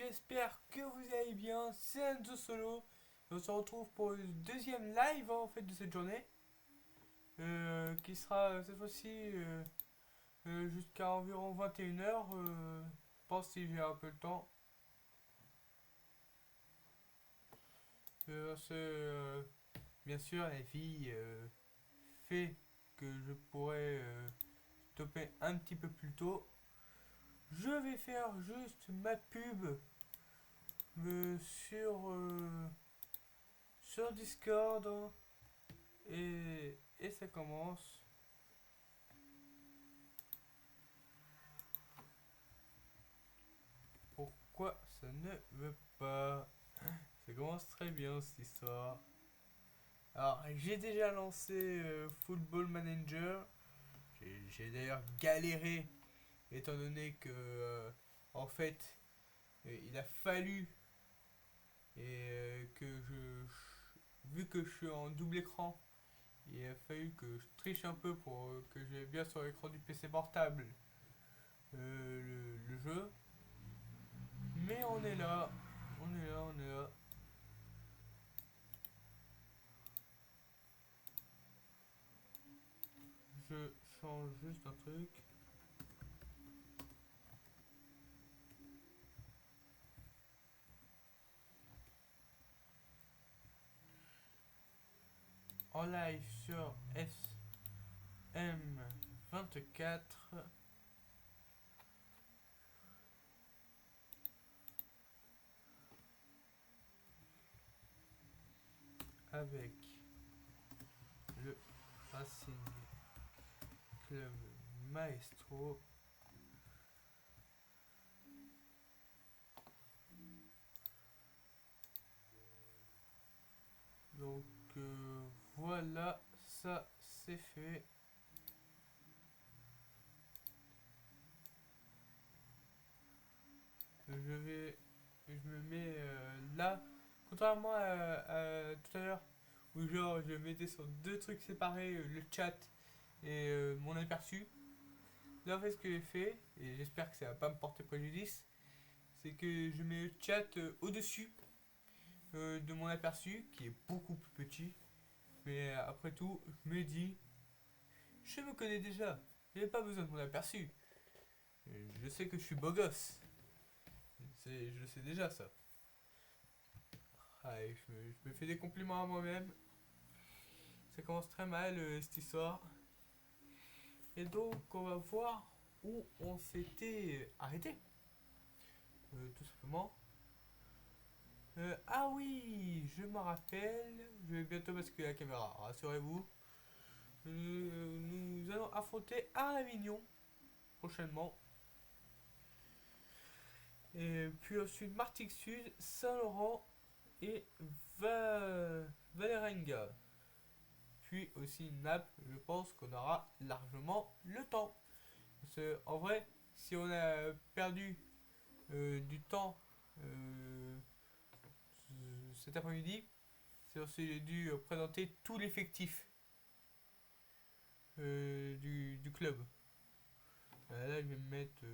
j'espère que vous allez bien, c'est Enzo Solo. On se retrouve pour le deuxième live en fait de cette journée. Qui sera cette fois-ci jusqu'à environ 21h. Je pense si j'ai un peu le temps. Bien sûr, la vie fait que je pourrais stopper un petit peu plus tôt. Je vais faire juste ma pub sur sur Discord et ça commence. Pourquoi ça ne veut pas? Ça commence très bien cette histoire. Alors j'ai déjà lancé Football Manager. J'ai d'ailleurs galéré étant donné que en fait il a fallu que vu que je suis en double écran, il a fallu que je triche un peu pour que j'ai bien sur l'écran du PC portable le jeu. Mais on est là, on est là, on est là. Je change juste un truc. En live sur SM24. Avec le Racing Club Maestro. Donc voilà, ça c'est fait. Je me mets là, contrairement à tout à l'heure où genre je mettais sur deux trucs séparés, le chat et mon aperçu. Là en fait ce que j'ai fait, et j'espère que ça va pas me porter préjudice, c'est que je mets le chat au-dessus de mon aperçu qui est beaucoup plus petit. Mais après tout, je me dis, je me connais déjà, j'ai pas besoin de mon aperçu. Je sais que je suis beau gosse. Je sais déjà ça. Allez, je me fais des compliments à moi-même. Ça commence très mal cette histoire. Et donc on va voir où on s'était arrêté. Tout simplement. Ah oui, je me rappelle. Je vais bientôt basculer la caméra, rassurez-vous. Nous allons affronter Avignon prochainement. Et puis ensuite Martigues Sud, Saint-Laurent et Valerenga. Puis aussi Naples, je pense qu'on aura largement le temps. Parce que, en vrai, si on a perdu du temps cet après-midi, c'est parce que j'ai dû présenter tout l'effectif du club. Là, je vais me mettre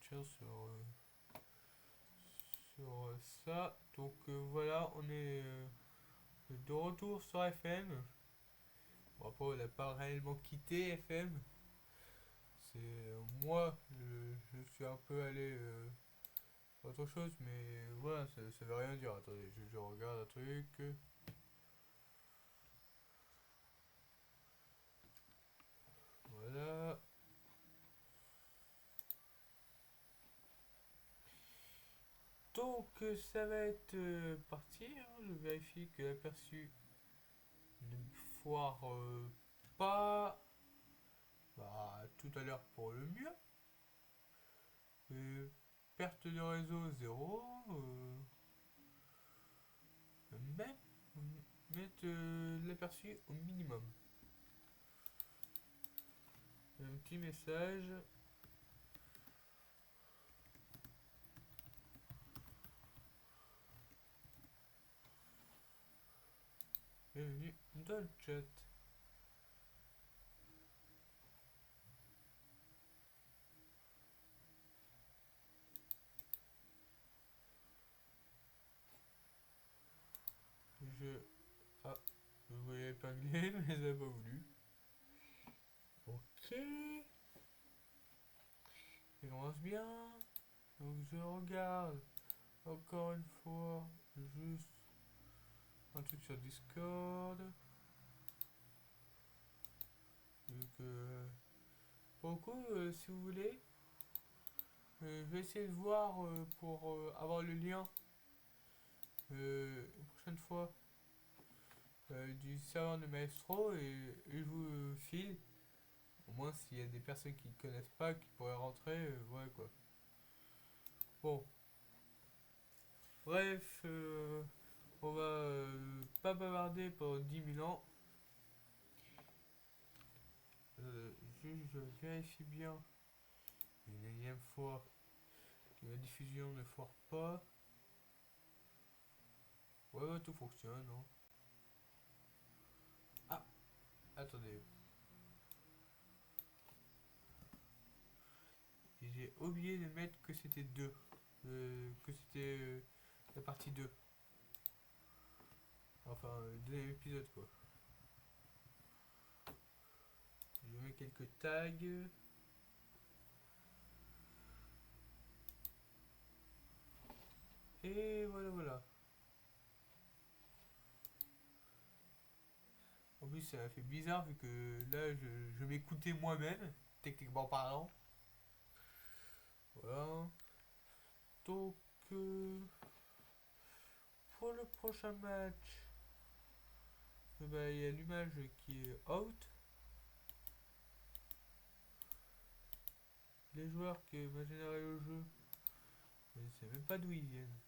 tiens, sur ça. Donc voilà, on est de retour sur FM. Bon, après, on n'a pas réellement quitté FM. C'est moi, je suis un peu allé autre chose, mais voilà, ça veut rien dire. Attendez, je regarde un truc. Voilà. Donc ça va être partir. Je vérifie que l'aperçu ne foire pas. Bah, tout à l'heure pour le mieux. Perte de réseau 0. Même mettre l'aperçu au minimum. Un petit message. Bienvenue dans le chat. je... Ah, je voulais épingler, mais ça n'a pas voulu. Ok. Ça commence bien. Donc je regarde encore une fois juste un truc sur Discord. Donc pour le coup, si vous voulez, je vais essayer de voir pour avoir le lien une prochaine fois du serveur de Maestro et je vous file. Au moins s'il y a des personnes qui ne connaissent pas qui pourraient rentrer, ouais quoi. Bon, bref, on va pas bavarder pendant 10 000 ans. Juste je vérifie bien une énième fois que la diffusion ne foire pas. Ouais, ouais, tout fonctionne. Hein. Ah, attendez. J'ai oublié de mettre que c'était 2. Que c'était la partie 2. Enfin, le deuxième épisode quoi. Je mets quelques tags. Et voilà, voilà. En plus, ça a fait bizarre vu que là, je m'écoutais moi-même, techniquement parlant. Voilà. Donc, pour le prochain match, bah, il y a l'image qui est out. Les joueurs qui m'a généré le jeu, je ne sais même pas d'où ils viennent.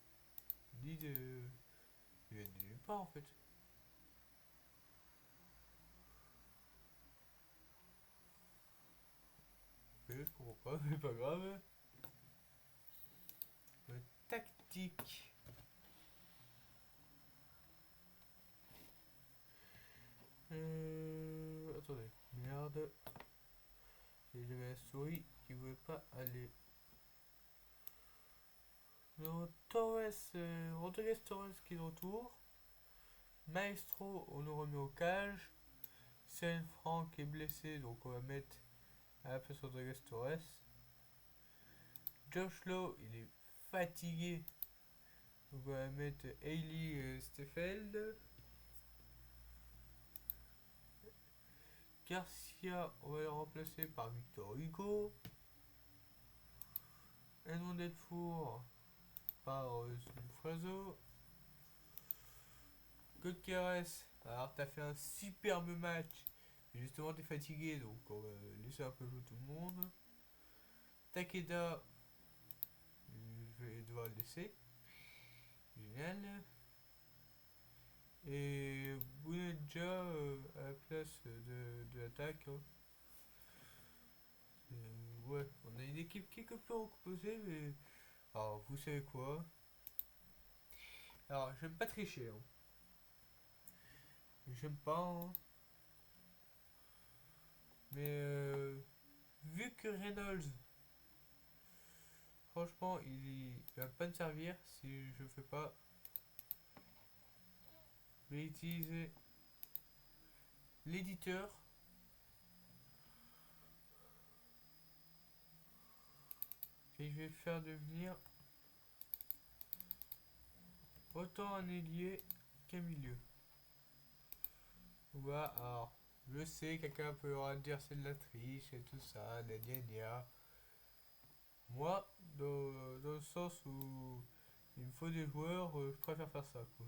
Ils disent, ils viennent de nulle part en fait. Ok, je comprends pas, mais pas grave. Tactique. Attendez. Merde. J'avais la souris qui voulait pas aller. Non, Torres, Rodriguez Torres qui est de retour. Maestro, on nous remet au cage. Sen Franck est blessé, donc on va mettre à la place Rodriguez Torres. Josh Lowe, il est fatigué. Donc on va mettre Hailey Stefeld. Garcia, on va le remplacer par Victor Hugo. Edmond Delfour par Frazo. Gutierrez, alors t'as fait un superbe match. Mais justement t'es fatigué donc on va laisser un peu jouer tout le monde. Takeda, je vais devoir le laisser. Génial. Et Bounedja à la place de l'attaque. Hein. Ouais, on a une équipe quelque peu recomposée, mais. Alors, vous savez quoi? Alors, j'aime pas tricher. Hein. J'aime pas. Hein. Mais vu que Reynolds, franchement, il va pas me servir si je fais pas. Je vais utiliser l'éditeur. Et je vais faire devenir autant un ailier qu'un milieu. Ouais, alors, je sais, quelqu'un peut dire c'est de la triche et tout ça, gna gna. Moi, dans le sens où il me faut des joueurs, je préfère faire ça, quoi.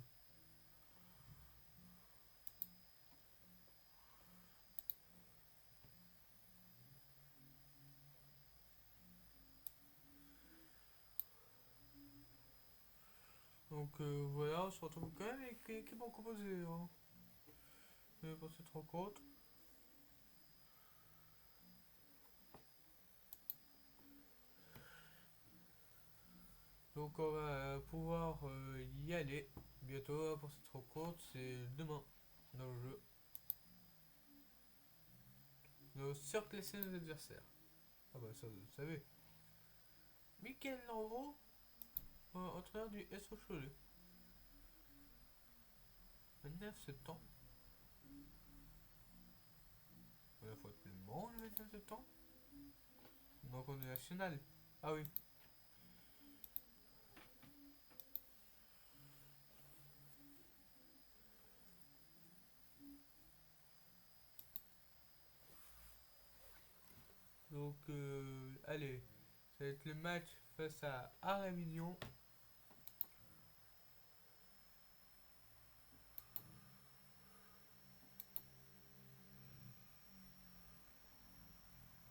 Donc voilà, on se retrouve quand même avec l'équipe en composé hein, pour cette rencontre. Donc on va pouvoir y aller bientôt pour cette rencontre. C'est demain dans le jeu. Nos surclasser nos adversaires. Ah bah ça vous le savez. Michael Landreau, entraîneur du SO Cholet. 29 septembre. Il faut être le Mans le 29 septembre. Donc on est national. Ah oui. Donc allez, ça va être le match face à Avignon.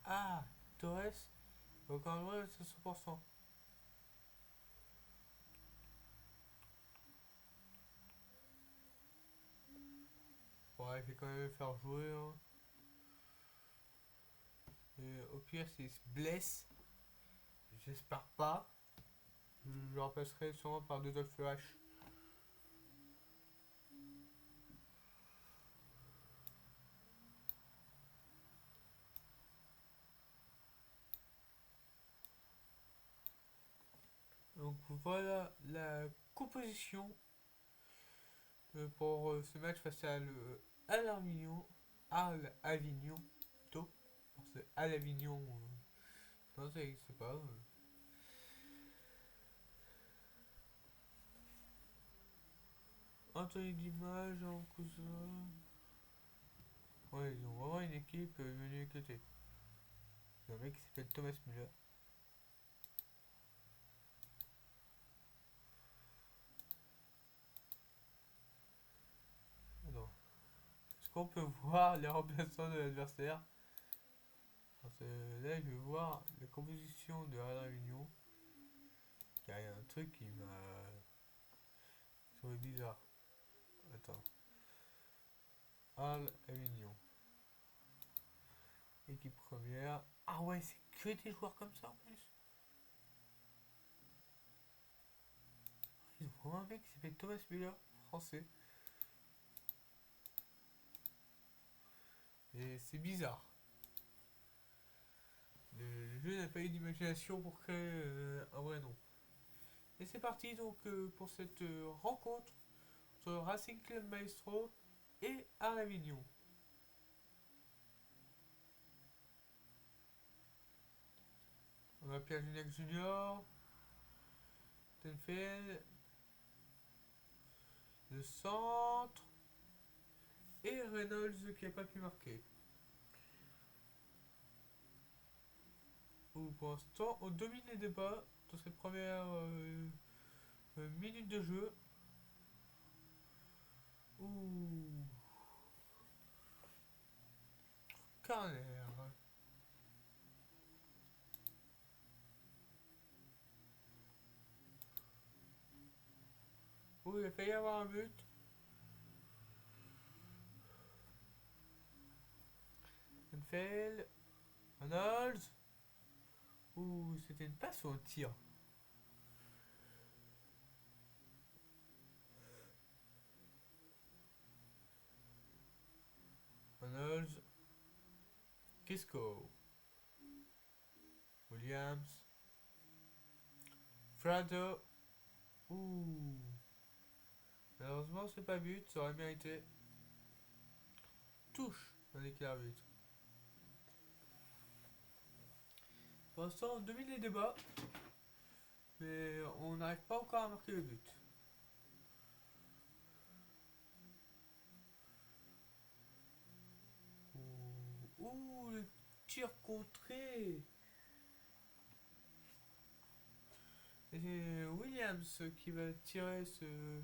Ah, Torres, donc en vrai c'est 100%. Ouais, je vais quand même le faire jouer. Hein. Et au pire, s'il se blesse, j'espère pas, je le remplacerai sûrement par Rudolf H. Donc voilà la composition pour ce match face à le Avignon. Avignon, plutôt. Parce que Avignon, non, ça n'existe pas. Anthony Dimas, Jean Cousin. Ouais, ils ont vraiment une équipe venue éclater. Il y a un mec qui s'appelle Thomas Müller. Non. Est-ce qu'on peut voir les remplaçants de l'adversaire? Parce que là, je vais voir la composition de la réunion. Il y a un truc qui m'a trouvé bizarre. Attends. Al Avignon. Équipe première. Ah ouais, c'est que des joueurs comme ça en plus. Ils ont vraiment un mec qui s'appelle Thomas Müller, français. Et c'est bizarre. Le jeu n'a pas eu d'imagination pour créer un vrai nom. Et c'est parti donc pour cette rencontre entre Racing Club Maestro et Arles Avignon. On a Pierre Gignac Junior, Tenfeld, le centre et Reynolds qui n'a pas pu marquer. Pour l'instant, on domine les débats dans cette première minute de jeu. Ouh. Carner. Ouh, il a failli y avoir un but. Tenfeld. Reynolds. Ouh, c'était une passe ou un tir? Reynolds. Kisco. Williams. Frado. Ouh. Malheureusement, c'est pas but, ça aurait mérité. Touche un éclair but. Pour l'instant, on domine les débats, mais on n'arrive pas encore à marquer le but. Ouh, ouh, le tir contré. Et c'est Williams qui va tirer ce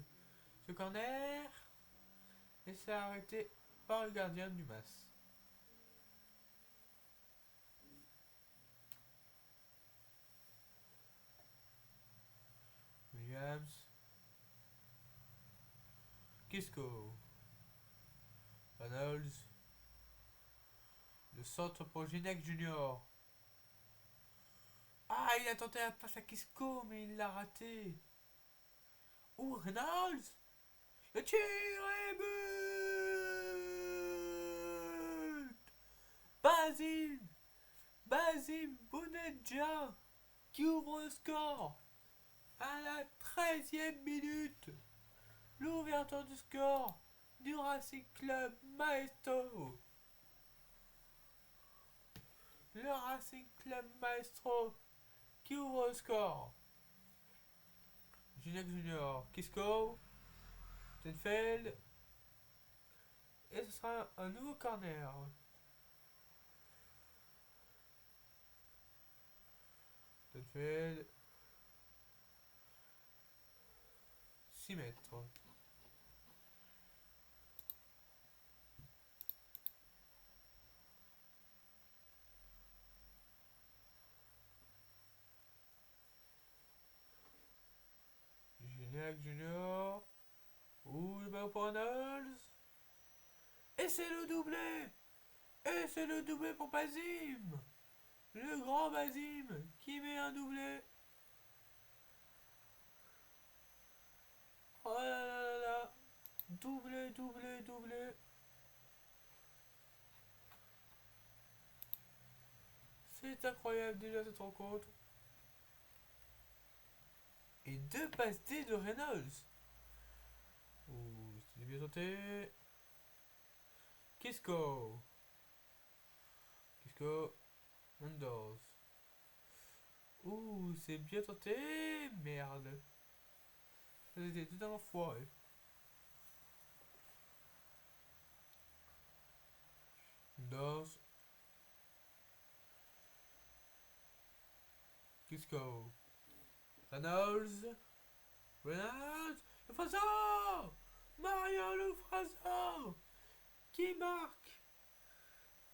corner. Et c'est arrêté par le gardien du Mas. Williams. Kisco. Reynolds. Le centre pour Gignac Junior. Ah, il a tenté la passe à Kisco, mais il l'a raté. Ouh, Reynolds. Le tir et but. Basile. Basile Bonedja qui ouvre le score à la 13e minute. L'ouverture du score du Racing Club Maestro. Le Racing Club Maestro qui ouvre au score. Gignac Junior, Kisco, Tenfeld. Et ce sera un nouveau corner. Tenfeld. 6 mètres. Gignac Junior. Ouh, le ballon pour Reynolds. Et c'est le doublé. Et c'est le doublé pour Bazim. Le grand Bazim qui met un doublé. Oh là là là là. Doublé, doublé, doublé. C'est incroyable déjà cette rencontre. Et deux passes D de Reynolds. Ouh, c'était bien tenté. Kisco. Kisco. Mendoz. Ouh, c'est bien tenté. Merde. Ça c'était totalement foiré. Mendoz. Kisco. Reynolds. Reynolds. Le Fraser. Mario Le Fraser. Qui marque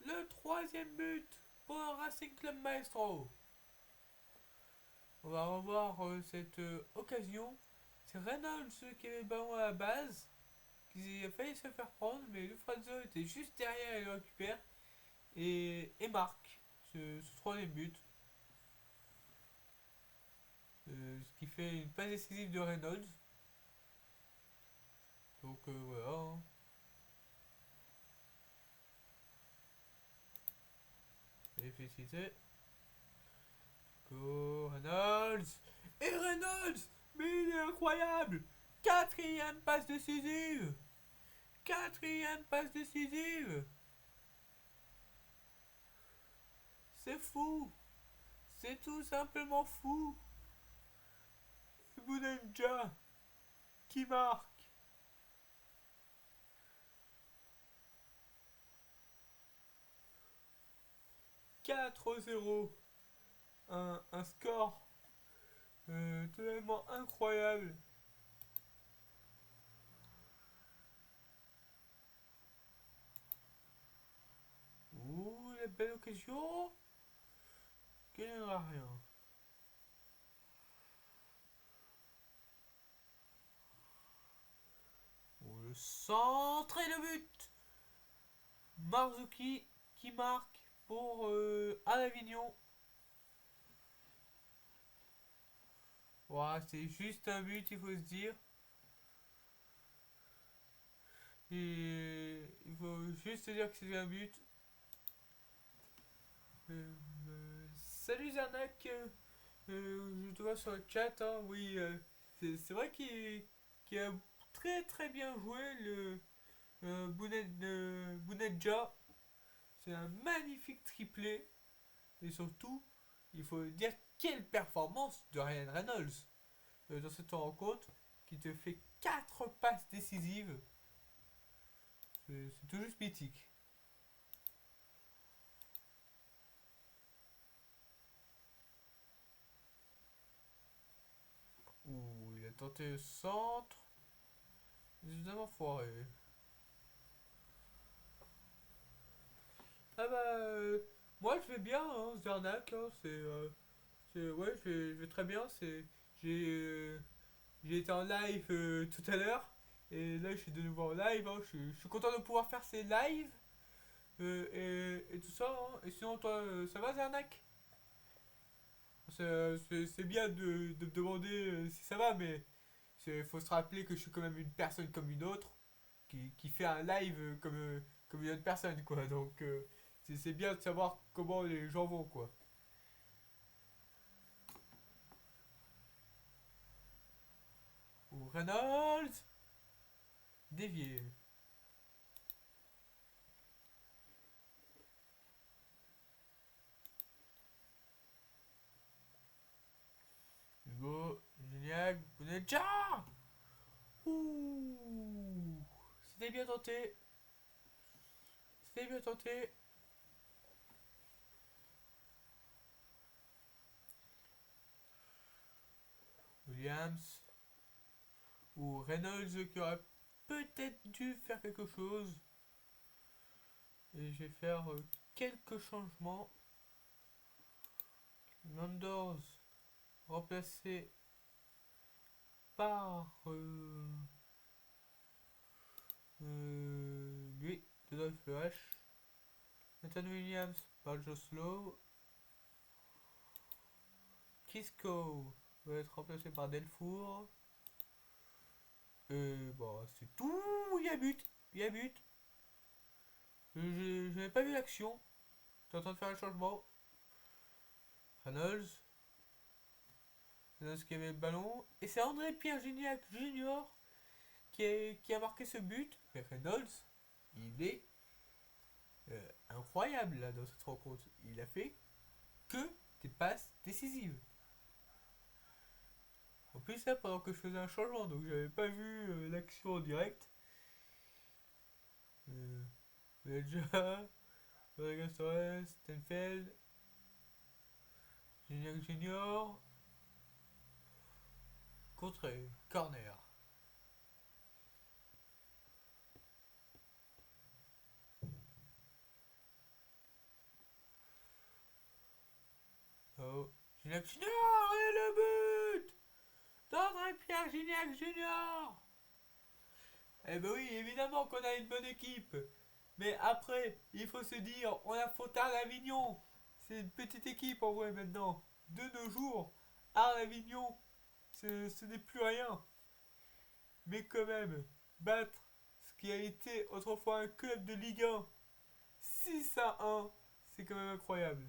le troisième but pour le Racing Club Maestro. On va revoir cette occasion. C'est Reynolds qui avait le ballon à la base, qui a failli se faire prendre, mais le Fraser était juste derrière et le récupère et marque ce troisième but. Ce qui fait une passe décisive de Reynolds. Donc voilà. Hein. Et félicité. Go Reynolds. Et Reynolds. Mais il est incroyable. Quatrième passe décisive. Quatrième passe décisive. C'est fou. C'est tout simplement fou. Bounenja qui marque. 4-0. Un score totalement incroyable. Ouh, la belle occasion. Qui n'aura rien. Ouh, le centre et le but. Marzuki qui marque pour Avignon. Ouah, c'est juste un but, il faut se dire. Et il faut juste se dire que c'est un but. Salut Zarnak, je te vois sur le chat, hein, oui, c'est vrai qu'il a très très bien joué le Bounedja. C'est un magnifique triplé. Et surtout, il faut dire quelle performance de Ryan Reynolds dans cette rencontre qui te fait 4 passes décisives. C'est tout juste mythique. Ouh, il a tenté le centre. Évidemment foiré. Ah bah, moi je vais bien, hein, Zernak, hein, ouais, je vais très bien. J'ai, euh, j'ai été en live tout à l'heure, et là je suis de nouveau en live. Hein, je suis content de pouvoir faire ces lives et tout ça. Hein. Et sinon, toi, ça va, Zernak? C'est bien de me demander si ça va, mais il faut se rappeler que je suis quand même une personne comme une autre qui fait un live comme une autre personne, quoi. Donc, c'est bien de savoir comment les gens vont, quoi. Ou Reynolds, dévié. Bounedjah. Ouh. C'était bien tenté. C'était bien tenté. Williams. Ou Reynolds qui aurait peut-être dû faire quelque chose. Et je vais faire quelques changements. Mandors remplacé par lui de Dolph Flash. Nathan Williams par Joe Slow. Kisco va être remplacé par Delfour. Et bah c'est tout. Il y a but. Il y a but. Je n'avais pas vu l'action. J'étais en train de faire un changement. Reynolds. Reynolds qui avait le ballon. Et c'est André-Pierre Gignac Junior qui a marqué ce but. Mais Reynolds, il est incroyable là dans cette rencontre. Il a fait que des passes décisives. En plus, ça pendant que je faisais un changement, donc j'avais pas vu l'action en direct. Déjà, Rodriguez Torres, Stenfeld, Gignac Junior, contré, corner. Oh, Gignac Junior et le but d'André-Pierre Gignac Junior. Eh ben oui, évidemment qu'on a une bonne équipe. Mais après, il faut se dire, on affronte Arles-Avignon. C'est une petite équipe en vrai maintenant. De nos jours, Arles-Avignon, ce n'est plus rien. Mais quand même, battre ce qui a été autrefois un club de Ligue 1 6-1, c'est quand même incroyable.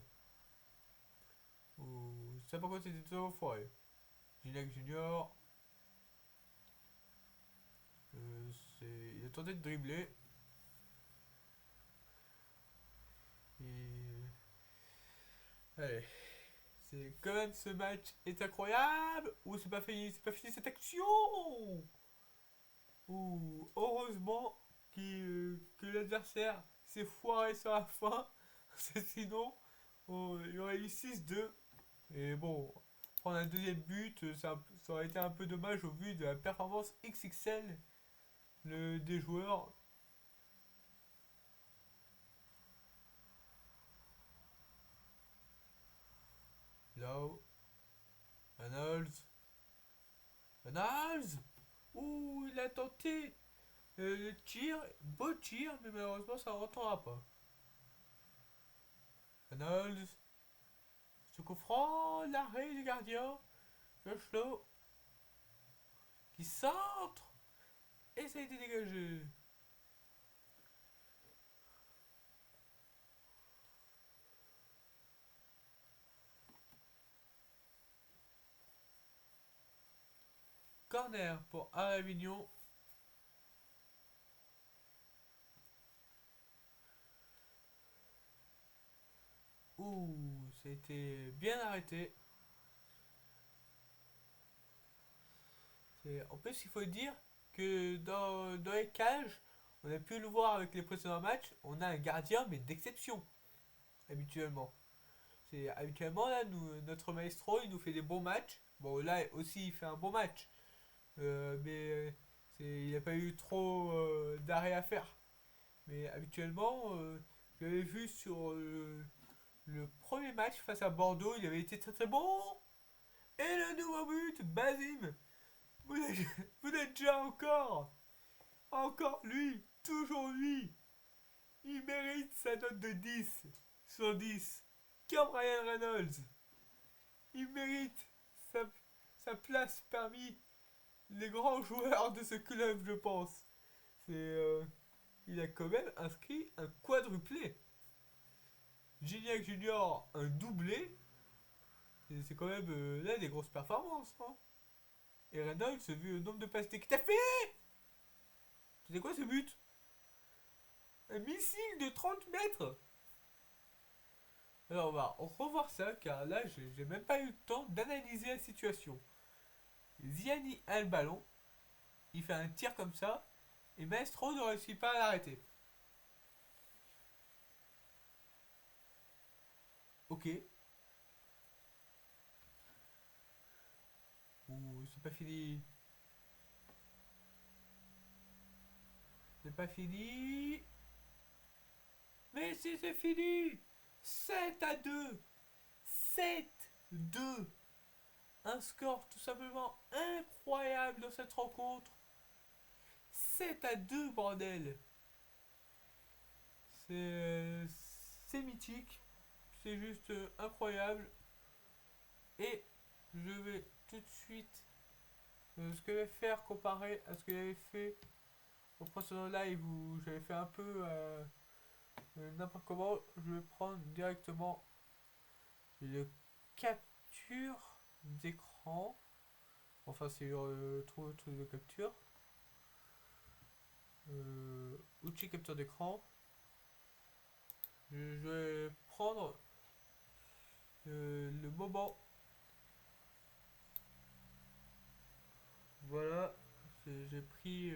Oh, je sais pas pourquoi c'était tout enfoiré. Gignac Junior, il a tenté de dribbler. Et... Allez. C'est quand même ce match est incroyable. Ou c'est pas fini cette action. Ou heureusement que l'adversaire s'est foiré sur la fin. Sinon, il y aurait eu 6-2. Et bon, prendre un deuxième but, ça aurait été un peu dommage au vu de la performance XXL des joueurs. Là, Reynolds. Reynolds. Ouh, il a tenté le tir, beau tir, mais malheureusement ça ne rentrera pas. Reynolds. Ce coup franc, l'arrêt du gardien. Josh Lowe qui centre. Et ça a été dégagé. Corner pour Avignon. Ouh, ça a été bien arrêté. En plus, il faut dire que dans les cages, on a pu le voir avec les précédents matchs, on a un gardien, mais d'exception, habituellement. Habituellement, là, notre maestro, il nous fait des bons matchs. Bon, là aussi, il fait un bon match. Mais il n'a pas eu trop d'arrêt à faire. Mais habituellement, je l'avais vu sur le premier match face à Bordeaux, il avait été très très bon. Et le nouveau but, Bazim. Vous êtes, vous êtes déjà encore. Encore lui. Toujours lui. Il mérite sa note de 10 sur 10. Comme Ryan Reynolds. Il mérite sa, sa place parmi les grands joueurs de ce club, je pense. Il a quand même inscrit un quadruplé. Gignac Junior, un doublé. C'est quand même là des grosses performances. Hein. Et Reynolds, vu le nombre de passes qu'il t'a fait. C'était quoi ce but? Un missile de 30 mètres. Alors on va revoir ça car là j'ai même pas eu le temps d'analyser la situation. Ziani a le ballon, il fait un tir comme ça, et Maestro ne réussit pas à l'arrêter. Ok. Ouh, c'est pas fini. C'est pas fini. Mais si c'est fini 7-2. 7-2. Un score tout simplement incroyable dans cette rencontre. 7-2, bordel. C'est c'est mythique. C'est juste incroyable. Et je vais tout de suite ce que je vais faire comparé à ce que j'avais fait au précédent live où j'avais fait un peu n'importe comment. Je vais prendre directement le capture d'écran. Enfin, c'est trouver le truc de capture. Outil capture d'écran. Je vais prendre le moment. Voilà. J'ai pris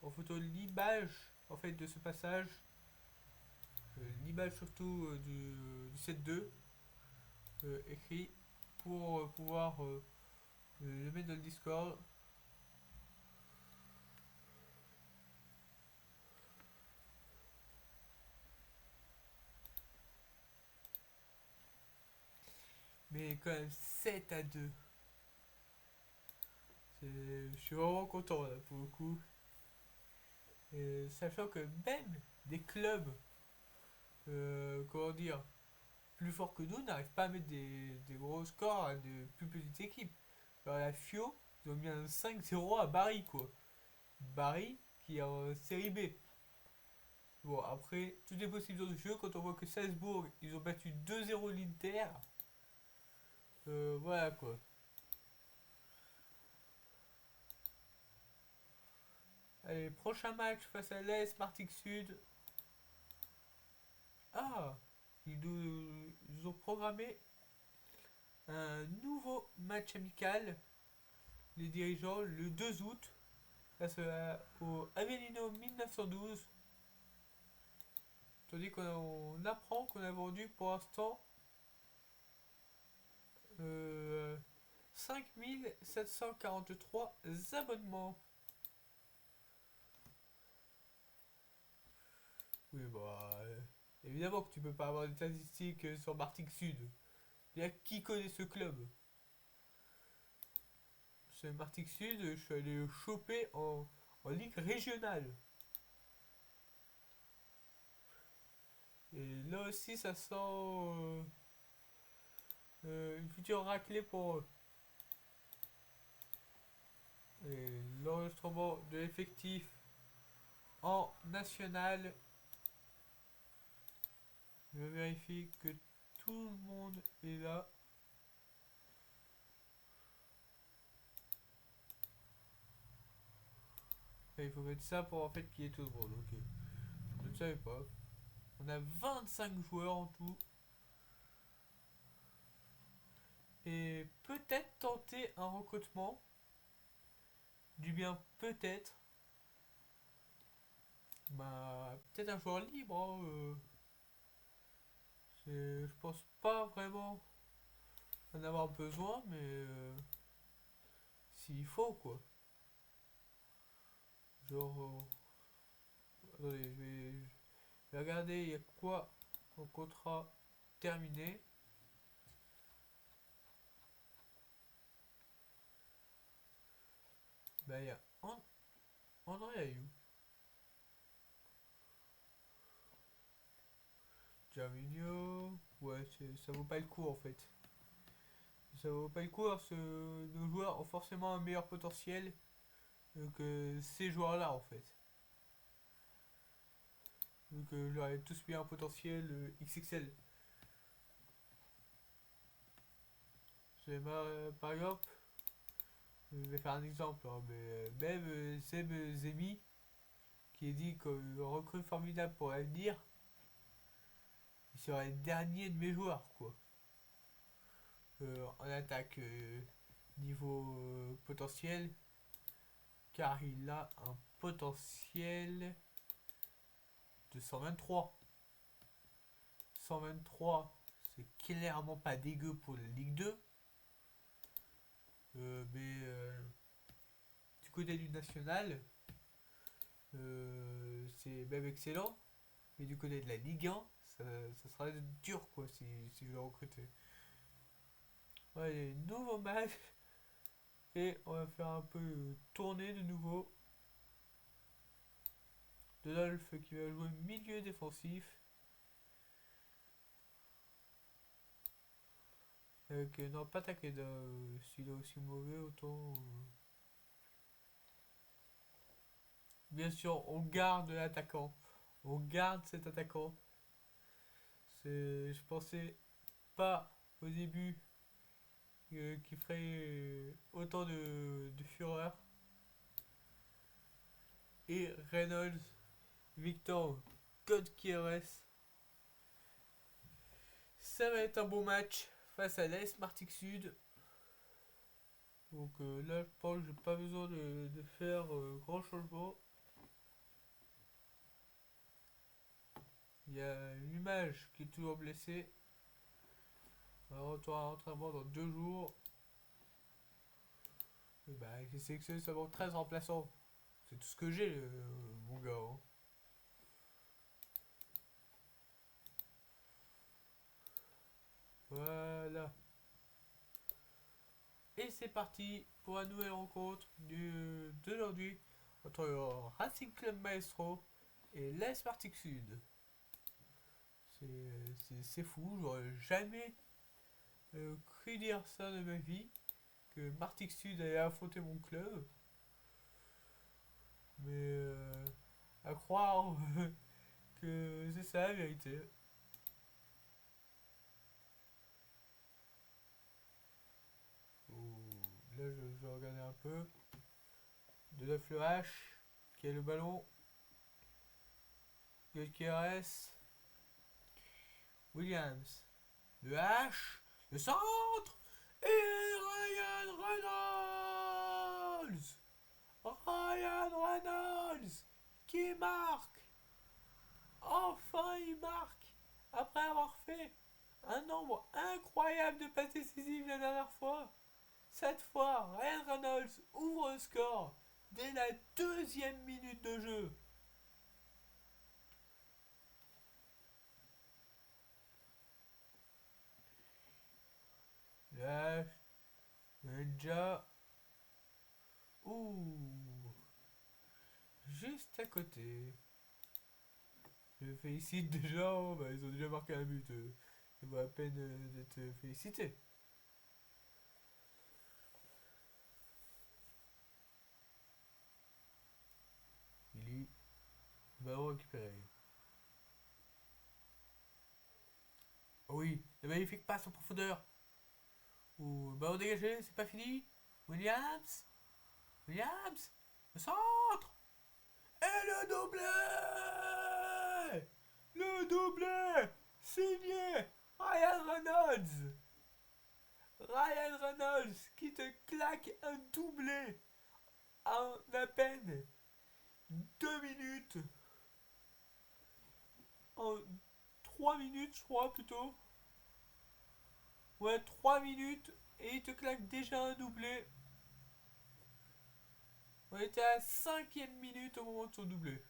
en photo l'image en fait de ce passage. L'image surtout du 7-2 écrit pour pouvoir le mettre dans le Discord. Mais quand même 7-2. Je suis vraiment content là pour le coup. Sachant que même des clubs, comment dire, plus forts que nous n'arrivent pas à mettre des gros scores à de plus petites équipes. Alors la FIO, ils ont mis un 5-0 à Bari quoi. Bari qui est en série B. Bon après, tout est possible dans ce jeu quand on voit que Salzbourg, ils ont battu 2-0 l'Inter. Voilà quoi. Allez, prochain match face à l'AS Martigues Sud. Ah, ils ont programmé un nouveau match amical, les dirigeants, le 2 août, face au Avellino 1912. Tandis qu'on apprend qu'on a vendu pour l'instant 5743 abonnements. Oui, bah. Évidemment que tu peux pas avoir des statistiques sur Martigues Sud. Il y a qui connaît ce club? C'est Martigues Sud, je suis allé le choper en ligue régionale. Et là aussi, ça sent une future raclée pour eux. Et l'enregistrement de l'effectif en national. Je vérifie que tout le monde est là. Et il faut mettre ça pour en fait qu'il y ait tout le monde. Ok. Je ne savais pas. On a 25 joueurs en tout. Et peut-être tenter un recrutement. Du bien peut-être. Bah, peut-être un joueur libre. Hein, je pense pas vraiment en avoir besoin, mais s'il faut quoi. Genre, attendez, je vais regarder il y a quoi au contrat terminé. Bah, il y a André Ayou, Gervinho. Ouais, ça vaut pas le coup en fait. Ça vaut pas le coup parce que nos joueurs ont forcément un meilleur potentiel que ces joueurs-là en fait. Donc j'aurais tous mis un potentiel XXL. Par exemple, je vais faire un exemple, hein, mais même Seb Zemi, qui est dit comme recrue formidable pour l'avenir, il serait le dernier de mes joueurs, quoi. En attaque, niveau potentiel, car il a un potentiel de 123. 123, c'est clairement pas dégueu pour la Ligue 2. Mais du côté du national, c'est même excellent. Mais du côté de la Ligue 1, ça sera dur quoi si je veux recruter. Ouais, nouveau match. Et on va faire un peu tourner de nouveau. Donolf qui va jouer milieu défensif. Non, pas Takeda. S'il est aussi mauvais, autant. Bien sûr, on garde l'attaquant. On garde cet attaquant. Je pensais pas au début qu'il ferait autant de fureur. Et Reynolds, Victor Godkieres. Ça va être un bon match face à l'AS Martigues Sud. Donc là, je pense que j'ai pas besoin de faire grand changement. Il y a l'image qui est toujours blessée. On va retour à l'entraînement dans 2 jours. Et bah, j'ai sélectionné seulement 13 remplaçants. C'est tout ce que j'ai, mon gars. Hein. Voilà. Et c'est parti pour une nouvelle rencontre d'aujourd'hui entre Racing Club Maestro et l'AS Martigues Sud. C'est fou, j'aurais jamais cru dire ça de ma vie, que Martigues Sud allait affronter mon club. Mais à croire que c'est ça la vérité. Ouh, là, je vais regarder un peu. De neuf le H, qui a le ballon. Gutierrez. Williams. Le H. Le centre. Et Ryan Reynolds. Ryan Reynolds. Qui marque. Enfin, il marque. Après avoir fait un nombre incroyable de passes décisives la dernière fois. Cette fois, Ryan Reynolds ouvre le score dès la 2e minute de jeu. Là, déjà. Ouh, juste à côté. Je félicite déjà, oh, bah, ils ont déjà marqué un but. Ça vaut la peine d'être félicité. Billy, ballon récupéré. Oh oui, le magnifique passe en profondeur. Ouh, ballon dégagé, c'est pas fini. Williams, Williams, le centre. Et le doublé. Le doublé signé Ryan Reynolds. Ryan Reynolds qui te claque un doublé en à peine 2 minutes. En 3 minutes, je crois plutôt. Ouais, 3 minutes et il te claque déjà un doublé. On était à la 5e minute au moment de son doublé.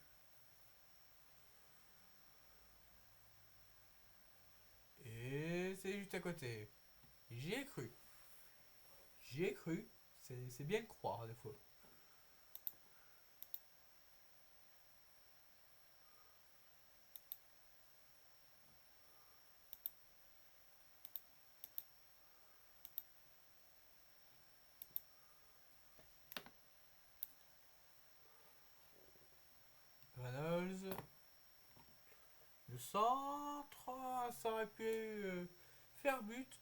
Et c'est juste à côté. J'y ai cru. J'y ai cru. C'est bien de croire des fois. Reynolds. Le centre. Ça aurait pu faire but.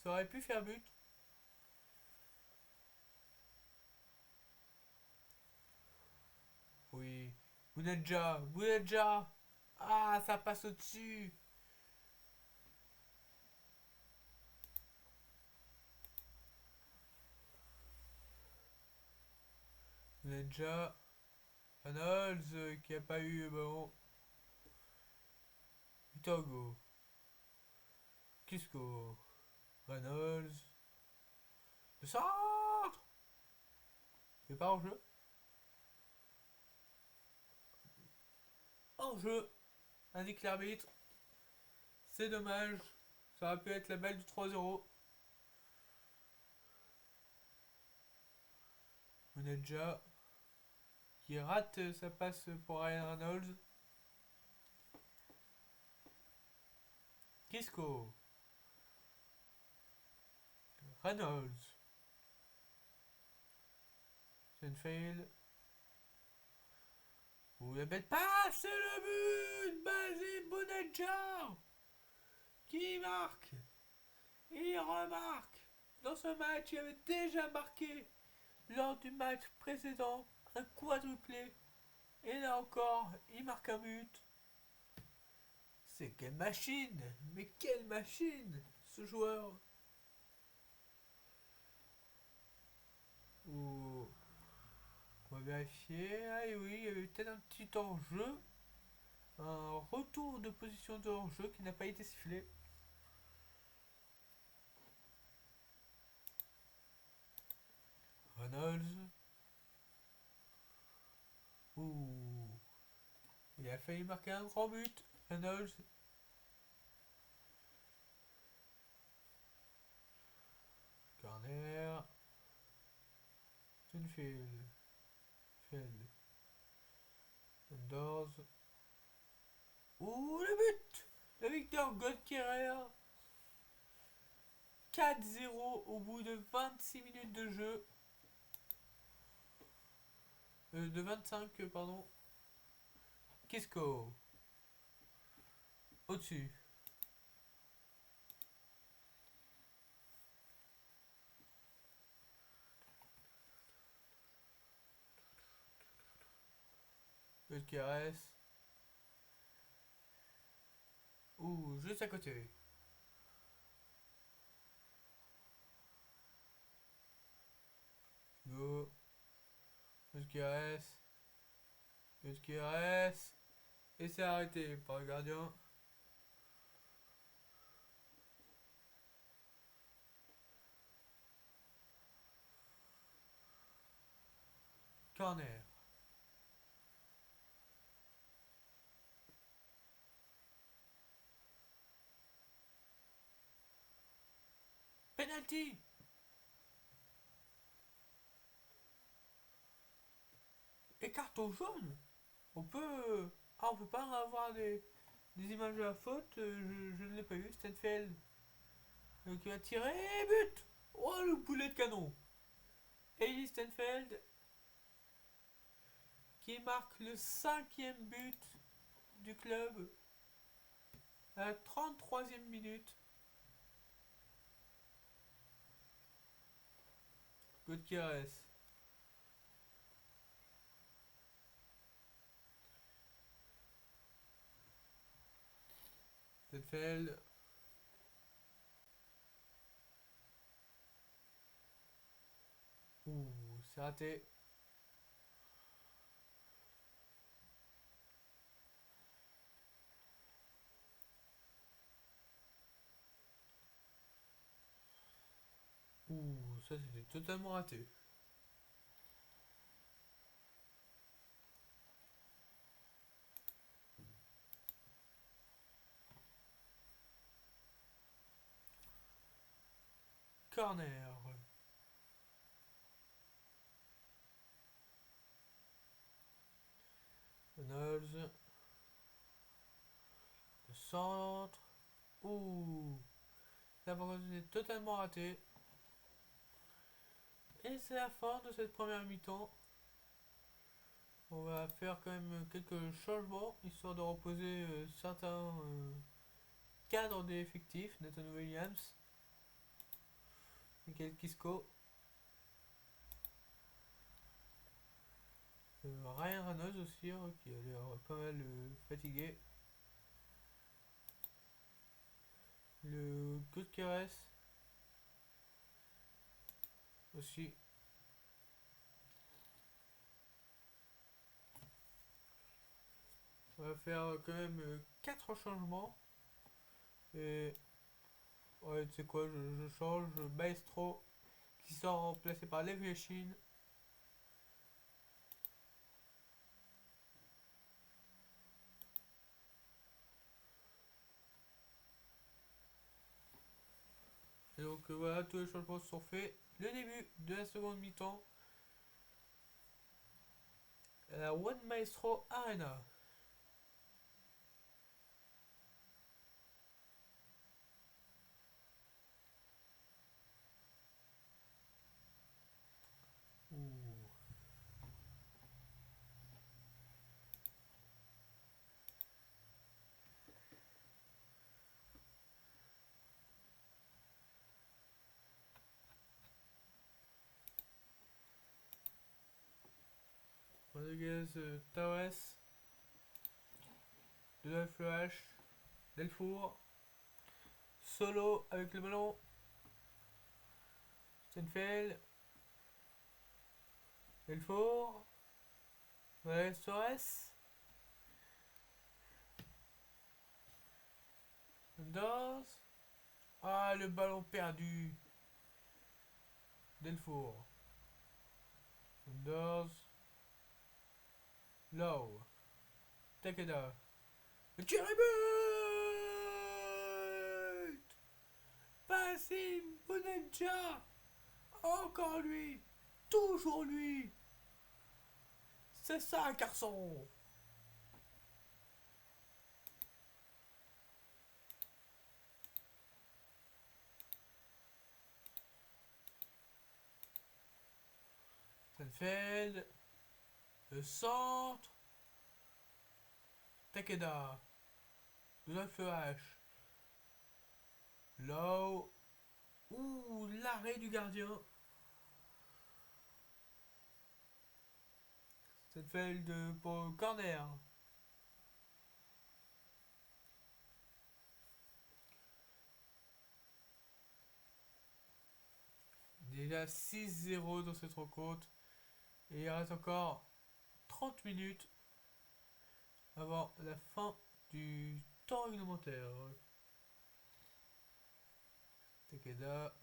Ça aurait pu faire but. Oui. Bounedja. Bounedja. Ah, ça passe au-dessus. « 」 « 」 « 」 « 」 « 」 « 」 « 」 « 」 « 」 « 」 « 」 « 」 « 」 « 」 « 」 « 」 « 」 « 」 « 」 « 」 « 」 « 」 « 」 « 」 « 」 « 」 « 」 « 」 « 」 « 」 « « « « « « « « « « « « « « « « « « « « « « « « « « « « « « « « « « « « « « « « « « « « « « « « « « « « « « « « « « « « « « « « « « Bonadja, Reynolds qui a pas eu le ballon. Victor Hugo, Kisco, Reynolds, le centre. C'est pas en jeu. En jeu, indique l'arbitre. C'est dommage. Ça aurait pu être la balle du 3-0. Bonadja qui rate sa passe pour Ryan Reynolds. Kisco, Reynolds, Senfield. Ouh, la belle passe, c'est le but. Basile Bonadja qui marque. Et il remarque. Dans ce match, il avait déjà marqué lors du match précédent un quadruplé. Et là encore, il marque un but. C'est quelle machine! Mais quelle machine! Ce joueur! Oh. On va vérifier. Ah et oui, il y avait peut-être un petit hors-jeu. Un retour de position de hors-jeu qui n'a pas été sifflé. Reynolds. Ouh. Il a failli marquer un grand but. Reynolds. Corner. Tunfield. Field. Endors. Ouh, le but de Victor Godkerer. 4-0 au bout de 26 minutes de jeu. De 25, pardon. Kisco. Au-dessus. Godkeres. Ouh, juste à côté. Go. Godkeres. Godkeres. Et c'est arrêté par le gardien. Corner. Penalty. Et carton jaune. On peut... Ah, on peut pas avoir des images de la faute. Je ne l'ai pas vu. Stenfeld. Qui va tirer. But. Oh, le boulet de canon. Ellie Stenfeld qui marque le 5e but du club à la 33e minute. Gutierrez. Stenfeld. Ouh, c'est raté. Ouh, ça c'était totalement raté. Corner. Reynolds. Le centre. Ouh. Ça par contre c'est totalement raté. Et c'est la fin de cette première mi-temps. On va faire quand même quelques changements, histoire de reposer certains cadres des effectifs. Nathan Williams, Michael Kisco, Ryan Reynolds aussi, hein, qui a l'air pas mal fatigué. Le Gutierrez aussi. On va faire quand même 4 changements. Et ouais, tu sais quoi, je change Maestro qui sera remplacé par Leviathan. Et donc voilà, tous les changements sont faits. Le début de la seconde mi-temps. La One Maestro Arena. Ouh. Rodriguez, Torres, de Flash, Delfour, Solo avec le ballon, Stenfeld, Delfour, Morales Torres, Mendoz. Ah, le ballon perdu. Delfour, Mendoz, Low, Takeda. Le tir est but! Passim Bonenja. Encore lui. Toujours lui. C'est ça, un garçon. Stenfeld. Le centre. Takeda. Le H. Low. Ouh, l'arrêt du gardien. Stenfeld pour corner. Déjà 6-0 dans cette rencontre. Et il reste encore 30 minutes avant la fin du temps réglementaire. Takeda.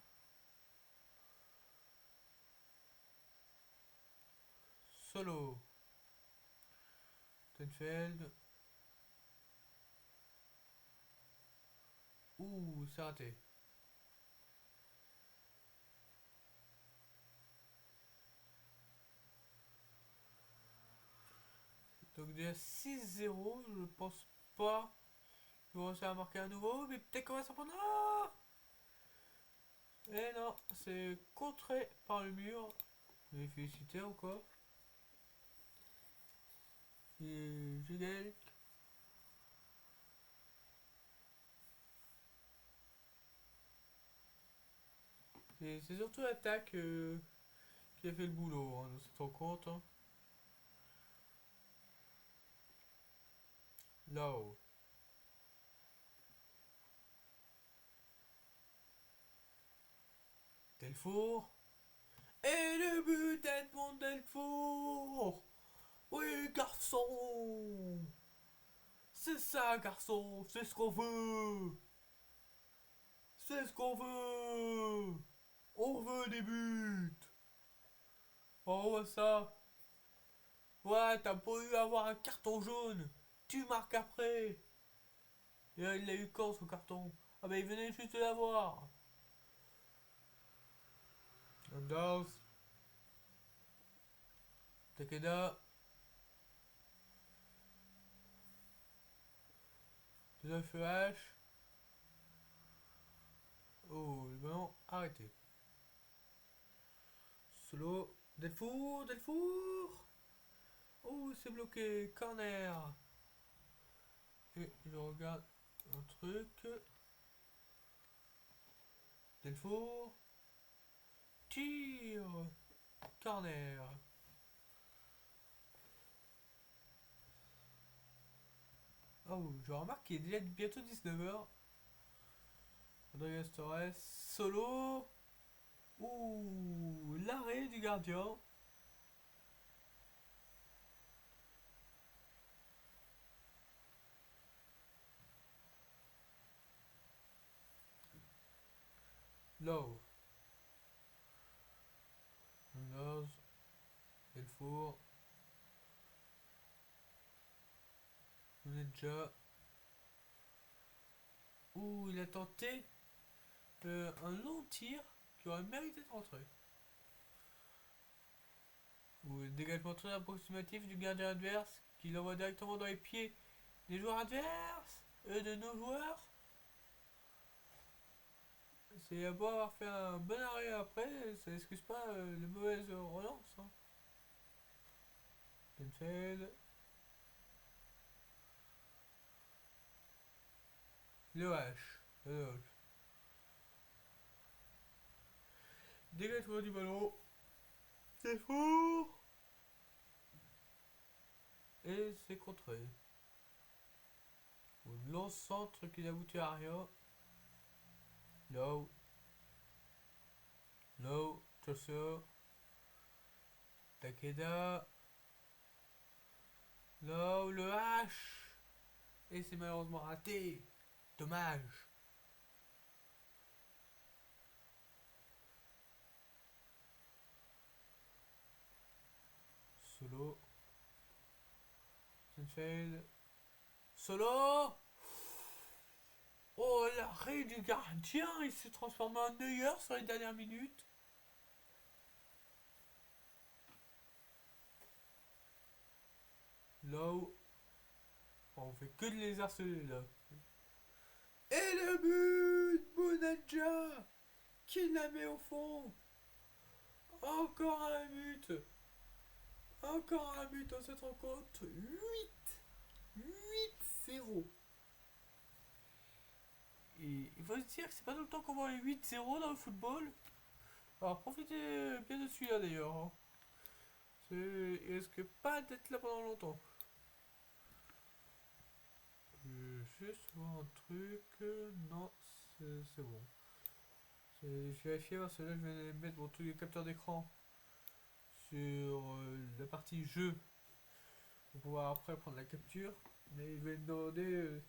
Solo. Stenfeld. Ouh, c'est raté. Donc déjà 6-0, je pense pas qu'ils vont réussir à marquer à nouveau, mais peut-être qu'on va s'en prendre. Ah, et non, c'est contré par le mur. Les féliciter encore. Et Gigel. C'est surtout l'attaque qui a fait le boulot hein, dans cette rencontre. Hein. Là-haut. Delfour. Et le but d'Edmond Delfour. Oui, garçon. C'est ça, garçon. C'est ce qu'on veut. C'est ce qu'on veut. On veut des buts. Oh, ça. Ouais, t'as pas eu à avoir un carton jaune. Tu marques après. Et là, il l'a eu quand ce carton? Ah bah il venait juste de l'avoir. Anders. Takeda. Deux H. Oh, le ballon arrêté. Solo. Delfour, Delfour. Oh, c'est bloqué. Corner. Et je regarde un truc. Delfour. Tir. Corner. Oh, je remarque qu'il est déjà bientôt 19h. Rodriguez Torres. Solo. Ouh, l'arrêt du gardien. Low. Anders. Belfour. Oneja. Ouh, il a tenté un long tir qui aurait mérité de rentrer. Ou dégagement très approximatif du gardien adverse qui l'envoie directement dans les pieds des joueurs adverses et de nos joueurs. C'est à beau avoir fait un bon arrêt après, ça n'excuse pas les mauvaises relances. Hein. Denfeld. Le H. Le H. Dégagement du ballon. C'est fou. Et c'est contré. Au long centre qui n'aboutit à rien. Low. Low. Chausseur. Takeda. Low. Le H. Et c'est malheureusement raté. Dommage. Solo. Seinfeld. Solo. Oh, l'arrêt du gardien, il s'est transformé en Neuer sur les dernières minutes. Low. On fait que de les harceler là. Et le but, Bounedjah qui la met au fond. Encore un but. Encore un but dans cette rencontre. 8-0. Et il faut se dire que c'est pas tout le temps qu'on voit les 8-0 dans le football. Alors profitez bien de celui-là d'ailleurs. Hein. Il risque pas d'être là pendant longtemps. Juste voir un truc. Non, c'est bon. Je vais vérifier parce que là je vais mettre mon truc de capteur d'écran sur la partie jeu pour pouvoir après prendre la capture. Mais je vais me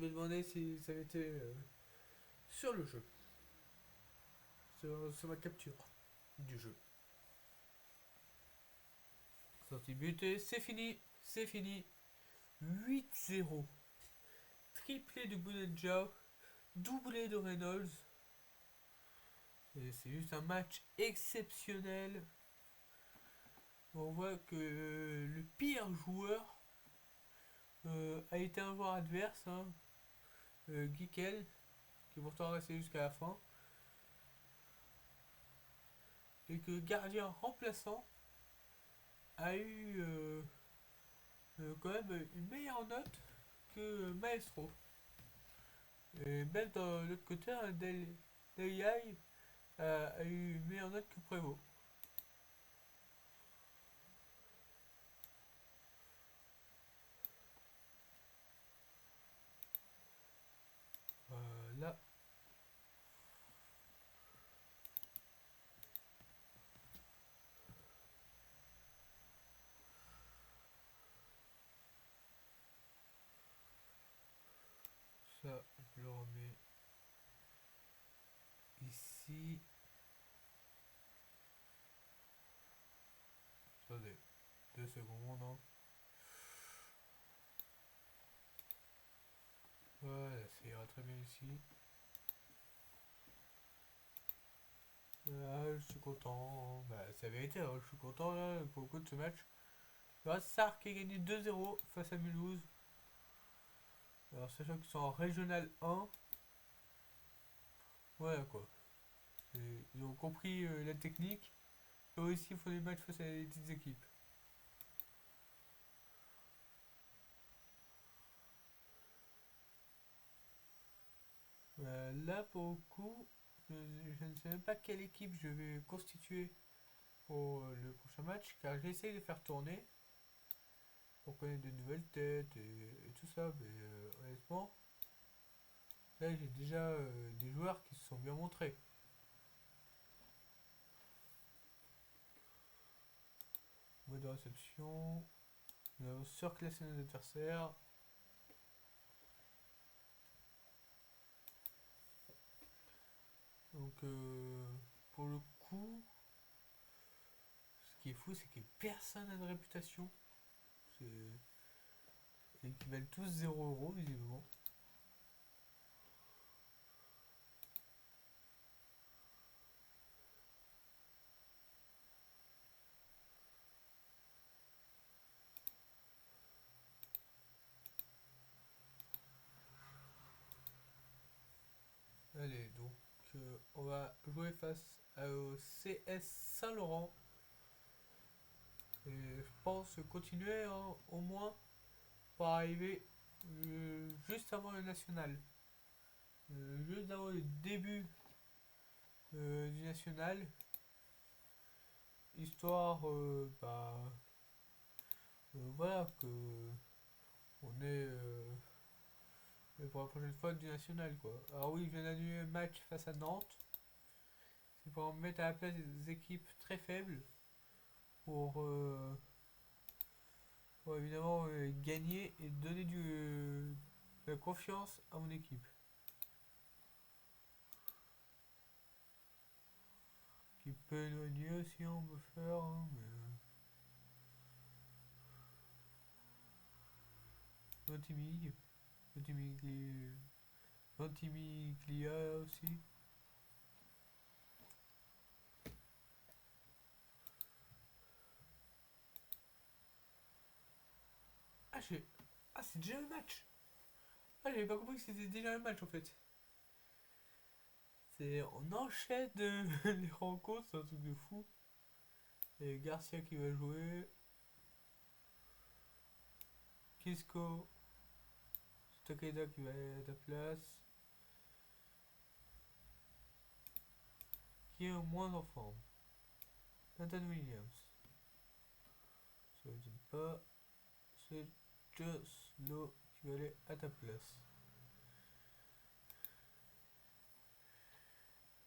demander si ça avait été sur le jeu, sur ma capture du jeu. Sortie but, c'est fini, c'est fini. 8-0. Triplé de Bounedjah, doublé de Reynolds. Et c'est juste un match exceptionnel. On voit que le pire joueur a été un joueur adverse, hein, Gikel, qui est pourtant resté jusqu'à la fin. Et que le gardien remplaçant a eu quand même une meilleure note que Maestro. Et même dans l'autre côté, hein, Del a eu une meilleure note que Prévost. Là, ça, je le remets ici. Attendez, 2 secondes. Hein. Voilà, ça ira très bien ici. Je suis content. Bah, c'est la vérité, hein, je suis content là, pour le coup de ce match. Le Red Star qui a gagné 2-0 face à Mulhouse. Alors, sachant qu'ils sont en Régional 1. Voilà quoi. Ils ont compris la technique. Eux aussi, il faut des matchs face à des petites équipes. Là, pour le coup, je ne sais même pas quelle équipe je vais constituer pour le prochain match, car j'essaye de faire tourner pour connaître de nouvelles têtes et tout ça, mais honnêtement, là j'ai déjà des joueurs qui se sont bien montrés. Mode de réception, nous avons surclassé nos adversaires. Donc, pour le coup, ce qui est fou, c'est que personne n'a de réputation. C'est... Et qu'ils valent tous 0 € visiblement. Allez, donc on va jouer face au CS Saint-Laurent. Et je pense continuer hein, au moins pour arriver juste avant le national. Juste avant le début du national. Histoire, voilà, que on est pour la prochaine fois du national quoi. Alors oui, je viens d'annuler le match face à Nantes. C'est pour me mettre à la place des équipes très faibles pour, pour évidemment gagner et donner de la confiance à mon équipe. Qui peut éloigner si on veut faire, hein, mais Ventimiglia, Ventimiglia, Ventimiglia aussi. Ah, ah c'est déjà le match. Ah, j'avais pas compris que c'était déjà le match en fait. On enchaîne les rencontres, c'est un truc de fou. Et Garcia qui va jouer. Kisco. Takeda qui va être à la place. Qui est moins en forme. Nathan Williams. Ça ne m'étonne pas. C'est Joe Slow qui va aller à ta place.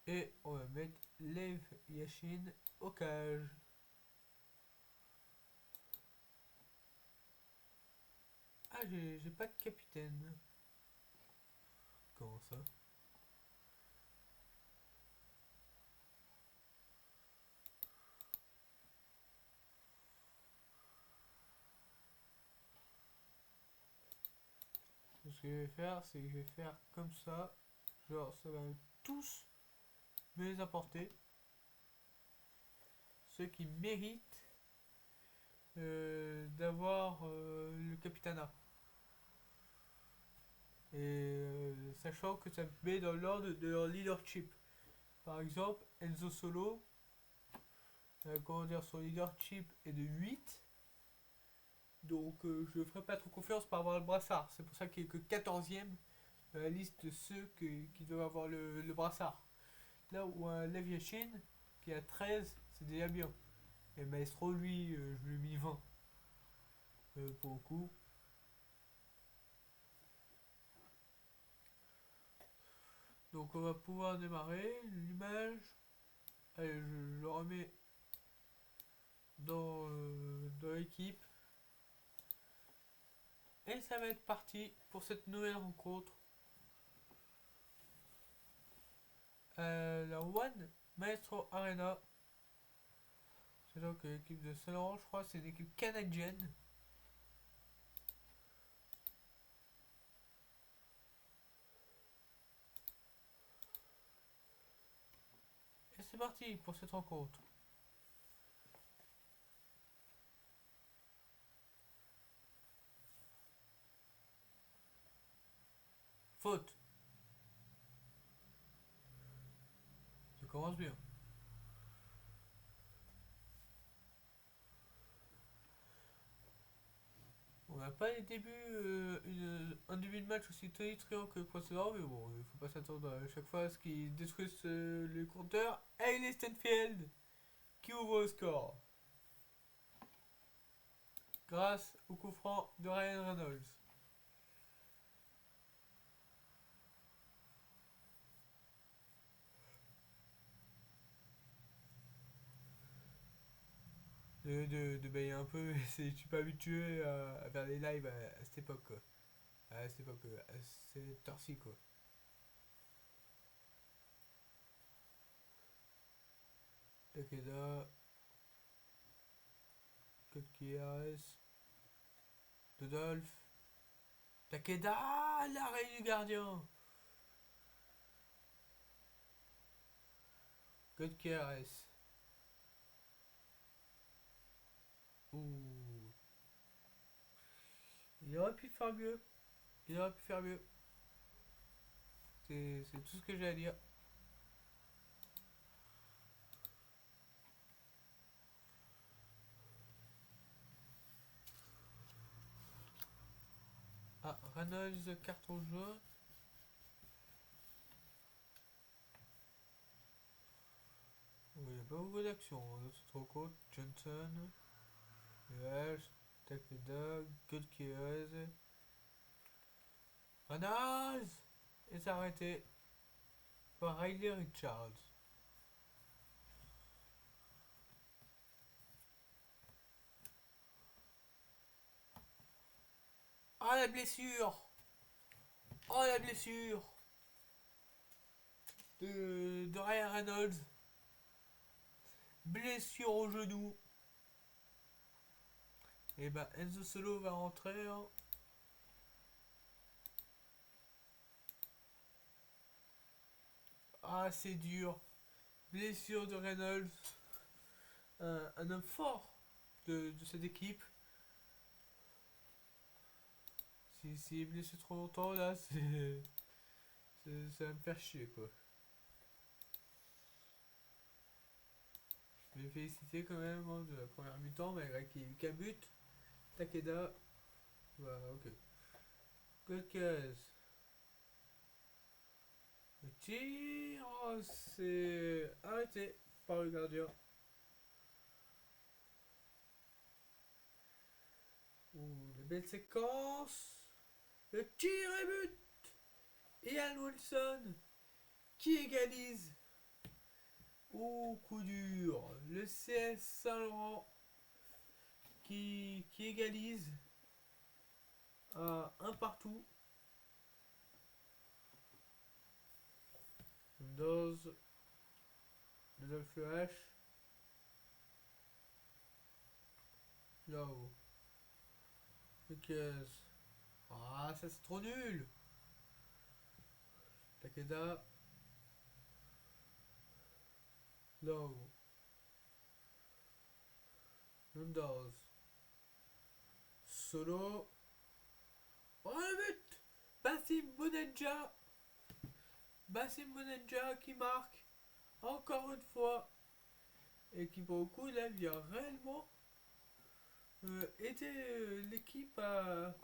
Et on va mettre Lev Yashin au cage. Ah, j'ai pas de capitaine. Comment ça? Ce que je vais faire, c'est que je vais faire comme ça. Genre, ça va tous me les apporter. Ceux qui méritent d'avoir le capitanat. Et sachant que ça met dans l'ordre de leur leadership. Par exemple, Enzo Solo, comment dire, son leadership est de 8. Donc je ne ferai pas trop confiance par avoir le brassard. C'est pour ça qu'il est que 14e dans la liste de ceux qui doivent avoir le brassard. Là où un Lev Yashin qui a 13, c'est déjà bien. Et Maestro, lui, je lui ai mis 20 pour le coup. Donc on va pouvoir démarrer l'image. Allez, je le remets dans l'équipe. Et ça va être parti pour cette nouvelle rencontre. La One Maestro Arena. C'est donc l'équipe de Saint-Laurent, je crois, c'est une équipe canadienne. Et c'est parti pour cette rencontre. Faute. Ça commence bien. On n'a pas les débuts, un début de match aussi tonitruant que le précédent, mais bon, il faut pas s'attendre à chaque fois à ce qu'ils détruisent le compteur. Hayley Stenfield qui ouvre le score. Grâce au coup franc de Ryan Reynolds. De bailler un peu, je suis pas habitué à faire des lives à cette époque quoi. À cette époque, à cette heure-ci quoi. Takeda, Gutierrez, Dodolph, Takeda, l'arrêt du gardien. Gutierrez. Ouh. Il aurait pu faire mieux. Il aurait pu faire mieux. C'est tout ce que j'ai à dire. Ah, Reynolds, carton jaune. Oui, il n'y a pas beaucoup d'action. C'est trop court. Johnson, Welsh, Takeda, Gutierrez. Reynolds est arrêté par Riley Richards. Ah, la blessure! Oh, la blessure de Ryan Reynolds. Blessure au genou. Et ben Enzo Solo va rentrer. Hein. Ah, c'est dur. Blessure de Reynolds. Un homme fort de cette équipe. S'il est blessé trop longtemps, là, ça va me faire chier, quoi. Je vais féliciter quand même hein, de la première mi-temps, malgré qu'il y ait eu qu'un but. Takeda. Voilà, ok. Godkaz. Le tir, oh, c'est arrêté par le gardien. Ouh, la belle séquence. Le tir et but. Ian Wilson qui égalise. Ouh, coup dur. Le CS Saint-Laurent qui égalise à un partout. Dose de Flash. Là-haut. Lucas. Ah, ça c'est trop nul. Takeda. Là-haut. Mendoz. Solo. Oh le but. Bassim Bonenja. Bassim Bonenja qui marque. Encore une fois. Et qui pour le coup là vient réellement aider l'équipe à,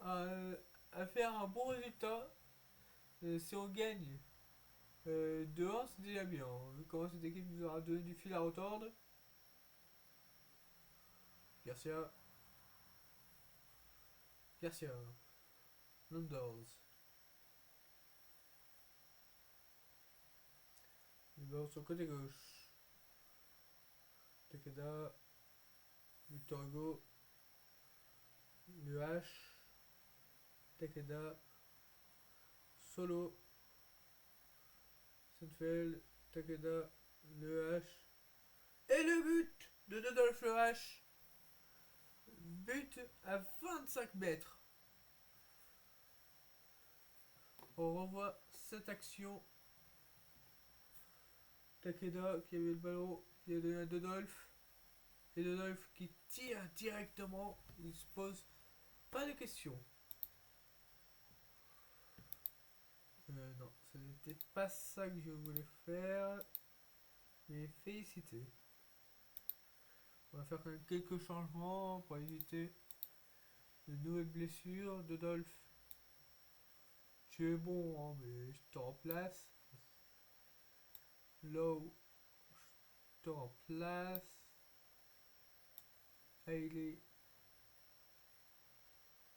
à faire un bon résultat. Si on gagne 2-1, c'est déjà bien. Vu comment cette équipe nous aura donné du fil à retordre. Garcia. Garcia. Nandos. Il va sur le côté gauche. Takeda. Victor Hugo. Le H. Takeda. Solo. Senfeld. Takeda. Le H. Et le but de Rudolf Le H. But à 25 mètres. On revoit cette action. Takeda qui avait le ballon, qui a donné à Dodolph. Et Dodolph qui tire directement. Il se pose pas de questions. Non, ce n'était pas ça que je voulais faire. Mais félicité. On va faire quand même quelques changements pour éviter de nouvelles blessures. Dodolph, tu es bon, hein, mais je te remplace. Low, je te remplace. Hailey,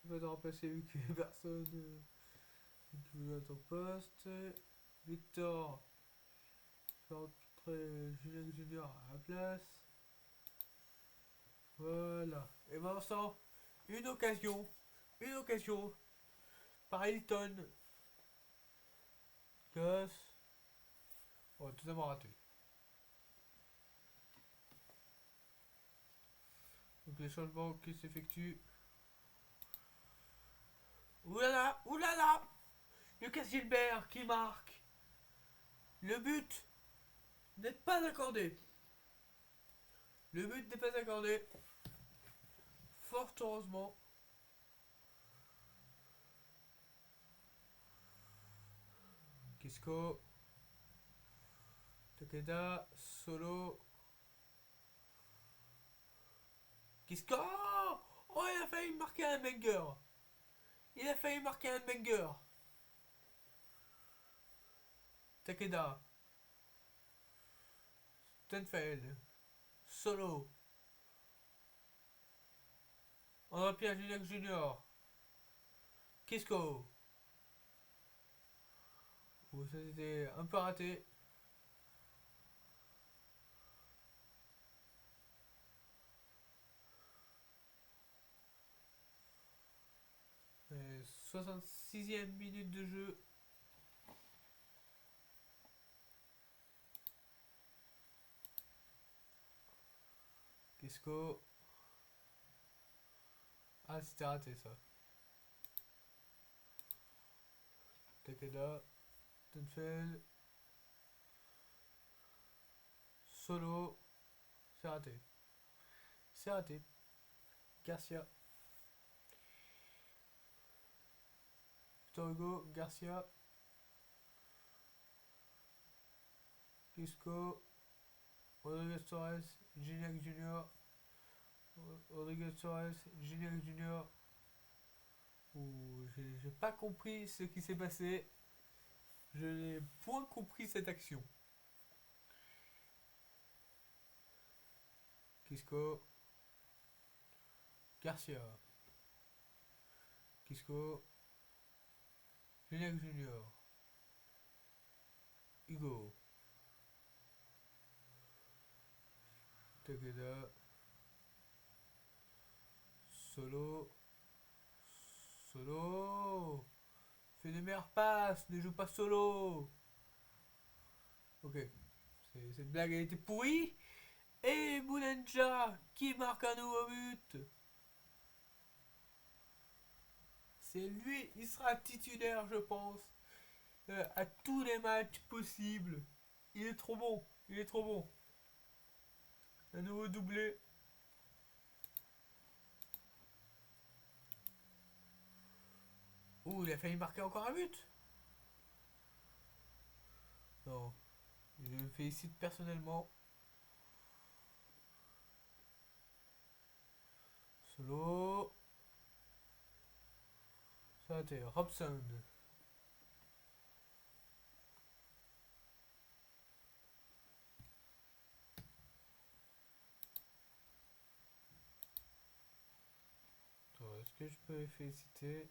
tu vas te remplacer vu que personne qui veut à ton poste. Victor, tu vas rentrer Julien Junior à la place. Voilà. Et Vincent, une occasion par Hilton. Gosse. Oh, tout d'abord raté. Donc les changements qui s'effectuent. Oulala, oulala, Lucas Gilbert qui marque. Le but n'est pas accordé. Le but n'est pas accordé. Fort heureusement. Kisco. Takeda. Solo. Kisco. Oh, il a failli marquer un banger. Il a failli marquer un banger. Takeda. Stenfeld. Solo. André Pierre Gignac Junior. Kisco. Oh, ça c'était un peu raté. Mais 66e minute de jeu. Kisco. Ah, c'était raté ça. Takeda. Stenfeld. Solo. C'est raté. C'est raté. Garcia. Victor Hugo. Garcia. Kisco. Rodriguez Torres. Gignac Junior. Rodriguez Torres. Gignac Junior. Ouh, j'ai pas compris ce qui s'est passé. Je n'ai point compris cette action. Kisco. Garcia. Kisco. Gignac Junior. Hugo. Takeda. Solo. Solo. Fais des meilleures passes. Ne joue pas solo. Ok. Cette blague a été pourrie. Et Bounenja qui marque un nouveau but. C'est lui, il sera titulaire, je pense, à tous les matchs possibles. Il est trop bon, il est trop bon. Un nouveau doublé. Ouh, il a failli marquer encore un but. Non, je le félicite personnellement. Solo. Ça a été Robson. Est-ce que je peux les féliciter?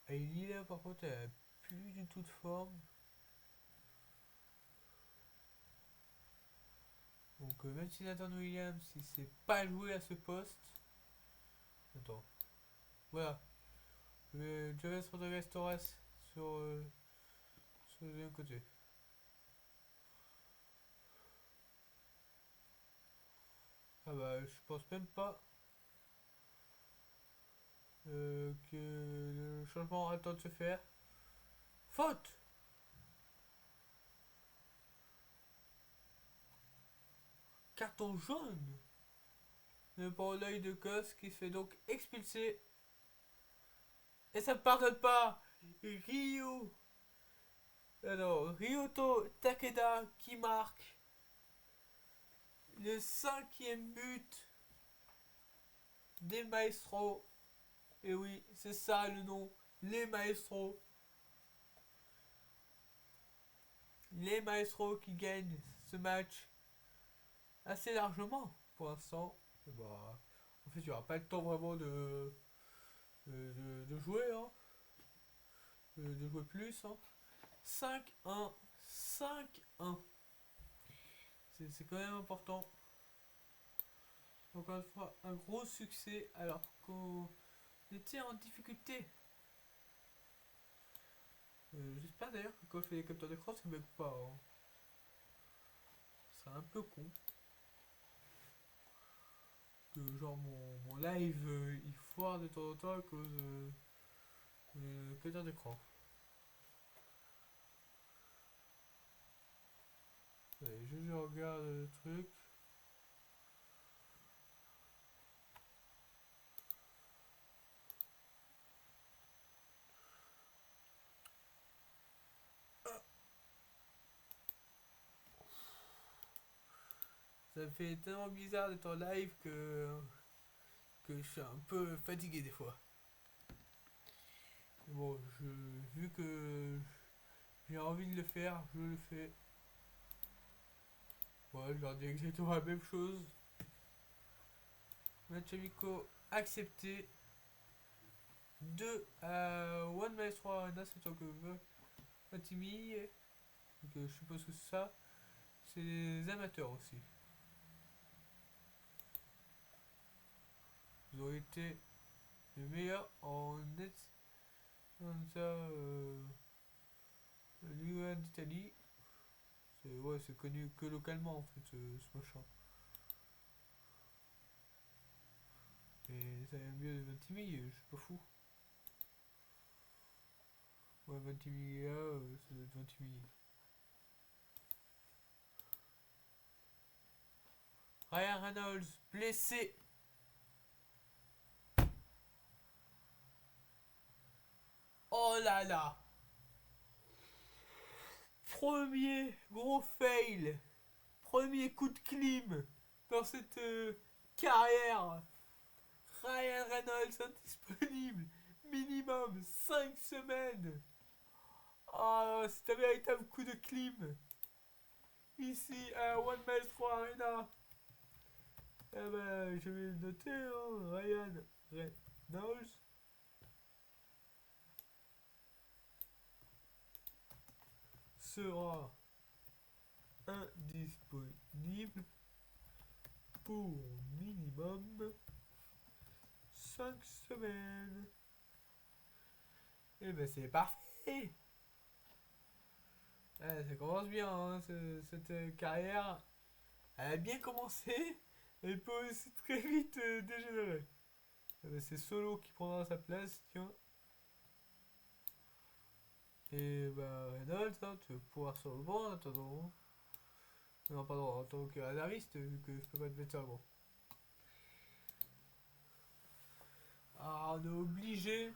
Hailey là par contre elle a plus du tout de forme. Donc même si Nathan Williams il sait pas jouer à ce poste. Attends. Voilà. Javes Rodriguez Torres sur le deuxième côté. Ah bah je pense même pas que le changement attend de se faire. Faute. Carton jaune pour l'œil de Kos qui se fait donc expulser. Et ça ne pardonne pas. Ryu. Alors, Ryoto Takeda qui marque le 5e but des Maestros. Et oui, c'est ça le nom. Les Maestros. Les Maestros qui gagnent ce match assez largement pour l'instant. Bah, en fait, il n'y aura pas le temps vraiment de jouer, hein. De jouer plus. Hein. 5-1. 5-1. C'est quand même important. Encore une fois, un gros succès alors qu'on était en difficulté. J'espère d'ailleurs que quand je fais des capteurs d'écran, ça bug pas, hein. C'est un peu con. Que genre mon live il foire de temps en temps à cause de capteur d'écran. Allez, je regarde le truc. Ça fait tellement bizarre d'être en live que je suis un peu fatigué des fois. Mais bon, vu que j'ai envie de le faire, je le fais. Ouais, je leur dis exactement la même chose. Match amico accepté. 2 à One Minus 3 Arena, c'est toi que veut Fatimi. Donc je suppose que c'est ça. C'est des amateurs aussi. Vous aurez été le meilleur en net. Comme ça, Ligue 1 d'Italie. Ouais, c'est connu que localement en fait, ce machin. Mais ça vient mieux de Ventimille, je suis pas fou. Ouais, Ventimiglia, ça doit être Ventimille. Ryan Reynolds, blessé. Oh là là. Premier gros fail. Premier coup de clim dans cette carrière. Ryan Reynolds indisponible. Minimum 5 semaines. Oh, c'est un véritable coup de clim. Ici à One Miles 3 Arena. Eh ben, je vais le noter, hein. Ryan Reynolds sera indisponible pour minimum 5 semaines. Et ben c'est parfait. Ouais, ça commence bien, hein, cette carrière. Elle a bien commencé. Elle peut aussi très vite dégénérer. Eh ben, c'est Solo qui prendra sa place, tiens. Et bah Reynolds, hein, tu vas pouvoir sur le banc en attendant. Non, pardon, en tant que réserviste, vu que je peux pas te mettre ça bon. Ah, on est obligé,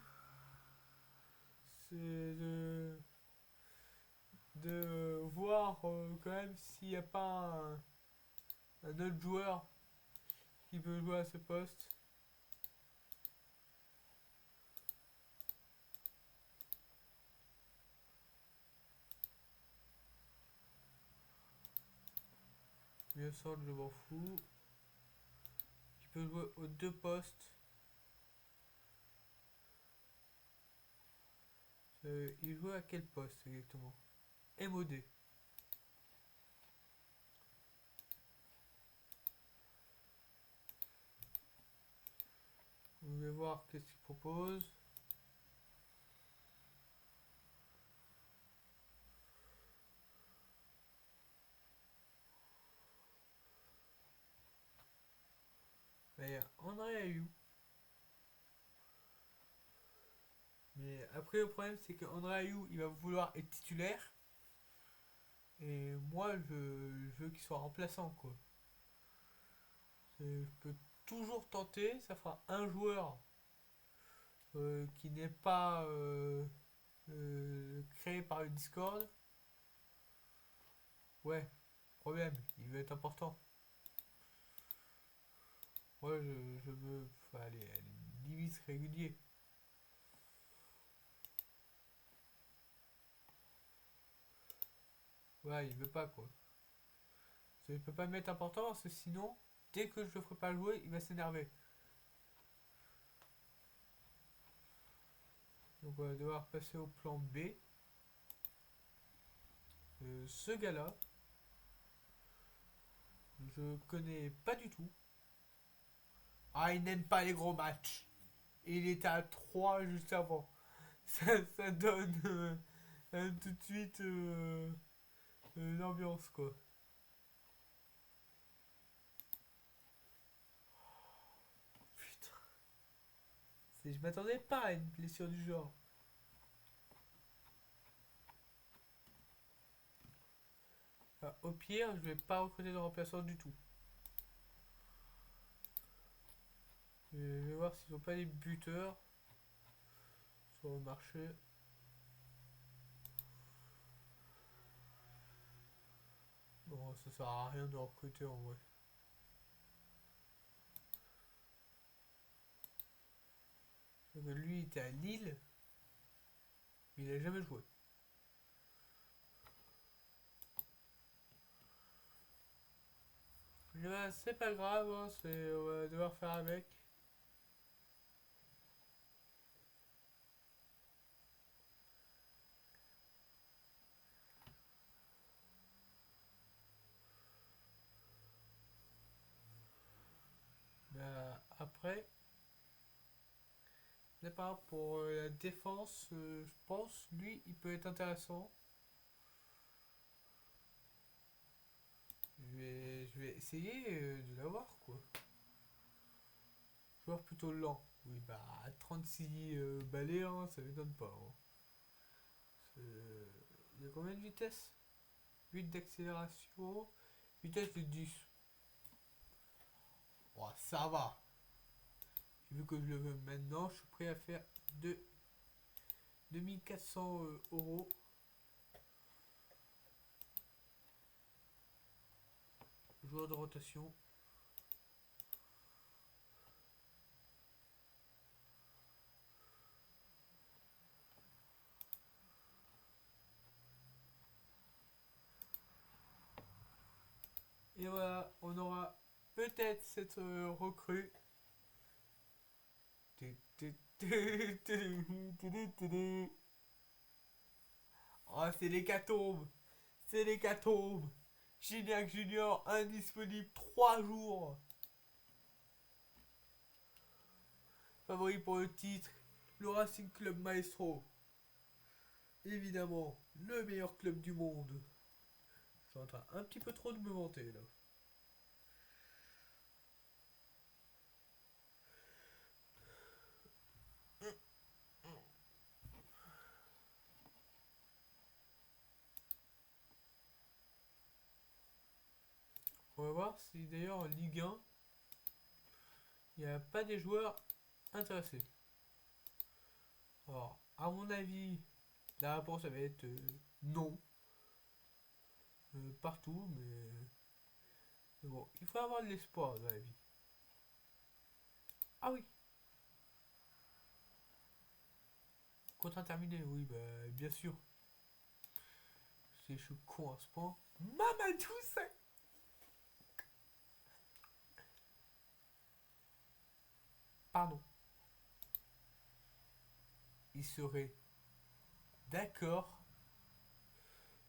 c'est de voir quand même s'il n'y a pas un autre joueur qui peut jouer à ce poste. Bien sûr, je m'en fous. Qui peut jouer aux deux postes. Il joue à quel poste exactement? MOD. On va voir qu'est-ce qu'il propose. Mais André Ayou. Mais après, le problème, c'est que André Ayou, il va vouloir être titulaire. Et moi, je veux qu'il soit remplaçant, quoi. Je peux toujours tenter, ça fera un joueur qui n'est pas créé par le Discord. Ouais, problème, il veut être important. Moi, je veux enfin, aller limite régulier. Ouais, il veut pas, quoi. Je peux pas me mettre important parce que sinon, dès que je le ferai pas jouer, il va s'énerver. Donc on va devoir passer au plan B. Ce gars-là, je connais pas du tout. Ah, il n'aime pas les gros matchs. Il était à 3 juste avant. Ça donne tout de suite l'ambiance quoi. Putain, je m'attendais pas à une blessure du genre. Ah, au pire, je vais pas recruter de remplaçant du tout. Je vais voir s'ils ont pas des buteurs sur le marché. Non, ça sert à rien de recruter en vrai. Donc, lui il était à Lille, mais il a jamais joué. C'est pas grave, hein, on va devoir faire avec. Après, là, par exemple, pour la défense, je pense, lui, il peut être intéressant. Je vais essayer de l'avoir, quoi. Joueur plutôt lent. Oui, bah, 36 balais, hein, ça m'étonne pas. Hein. Il y a combien de vitesse? 8 d'accélération, vitesse de 10. Oh, ça va. Vu que je le veux maintenant, je suis prêt à faire 2400 euros. Joueur de rotation. Et voilà, on aura peut-être cette recrue. Oh, c'est l'hécatombe. C'est l'hécatombe. Gignac Junior, indisponible 3 jours. Favori pour le titre, le Racing Club Maestro. Évidemment, le meilleur club du monde. Je suis en train un petit peu trop de me vanter là. On va voir si d'ailleurs en Ligue 1, il n'y a pas des joueurs intéressés. Alors, à mon avis, la réponse ça va être non. Partout, mais bon, il faut avoir de l'espoir dans la vie. Ah oui, contrat terminé, oui, bah bien sûr. C'est je suis con à ce point. Mamadou, ça. Pardon. Il serait d'accord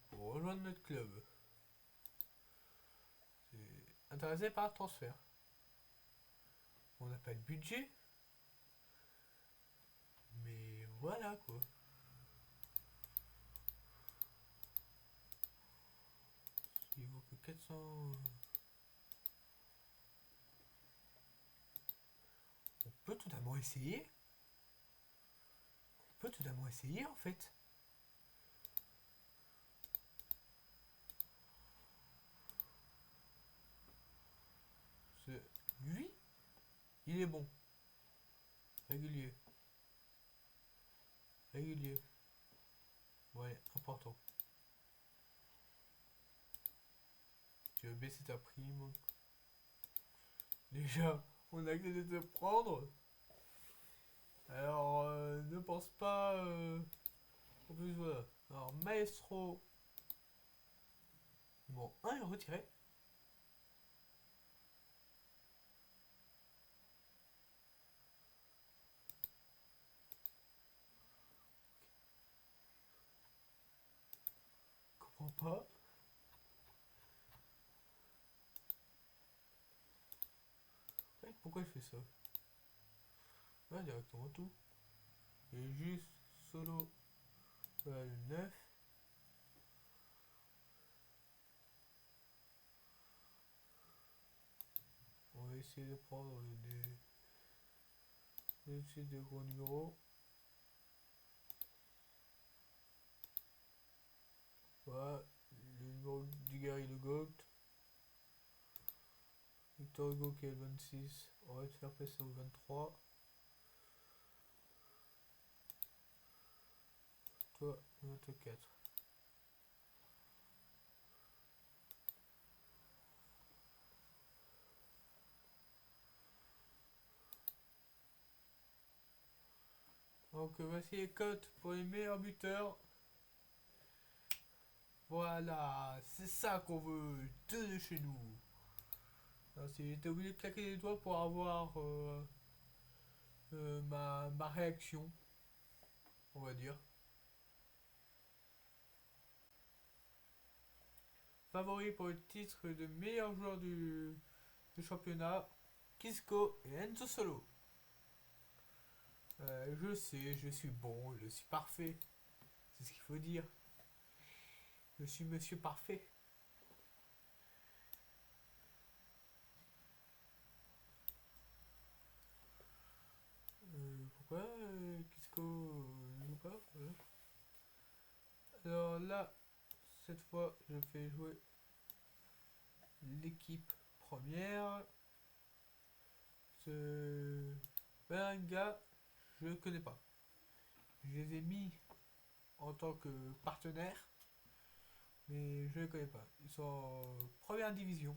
pour rejoindre notre club. C'est intéressé par le transfert. On n'a pas de budget, mais voilà quoi. Il vaut que 400. On peut totalement essayer. On peut totalement essayer en fait. Lui, il est bon. Régulier. Régulier. Ouais, important. Tu veux baisser ta prime. Déjà, on a que de te prendre. Alors, ne pense pas. En plus, voilà. Alors, Maestro. Bon, un est retiré. Je comprends pas. Ouais, pourquoi je fais ça? Ouais, directement tout. Et juste solo. Voilà, le 9. essayer de prendre des gros numéros. Voilà, le numéro du guerrier de Goat. Victor Hugo qui est le 26. On va te faire passer au 23. Toi, le 24. Donc voici les cotes pour les meilleurs buteurs. Voilà, c'est ça qu'on veut, deux de chez nous. T'es obligé de claquer les doigts pour avoir ma réaction, on va dire. Favori pour le titre de meilleur joueur du championnat, Kisco et Enzo Solo. Je sais, je suis bon, je suis parfait. C'est ce qu'il faut dire. Je suis monsieur parfait. Pourquoi Kisco ne joue pas voilà. Alors là, cette fois, je fais jouer l'équipe première. Ce gars, je ne connais pas. Je les ai mis en tant que partenaire, mais je ne les connais pas. Ils sont en première division.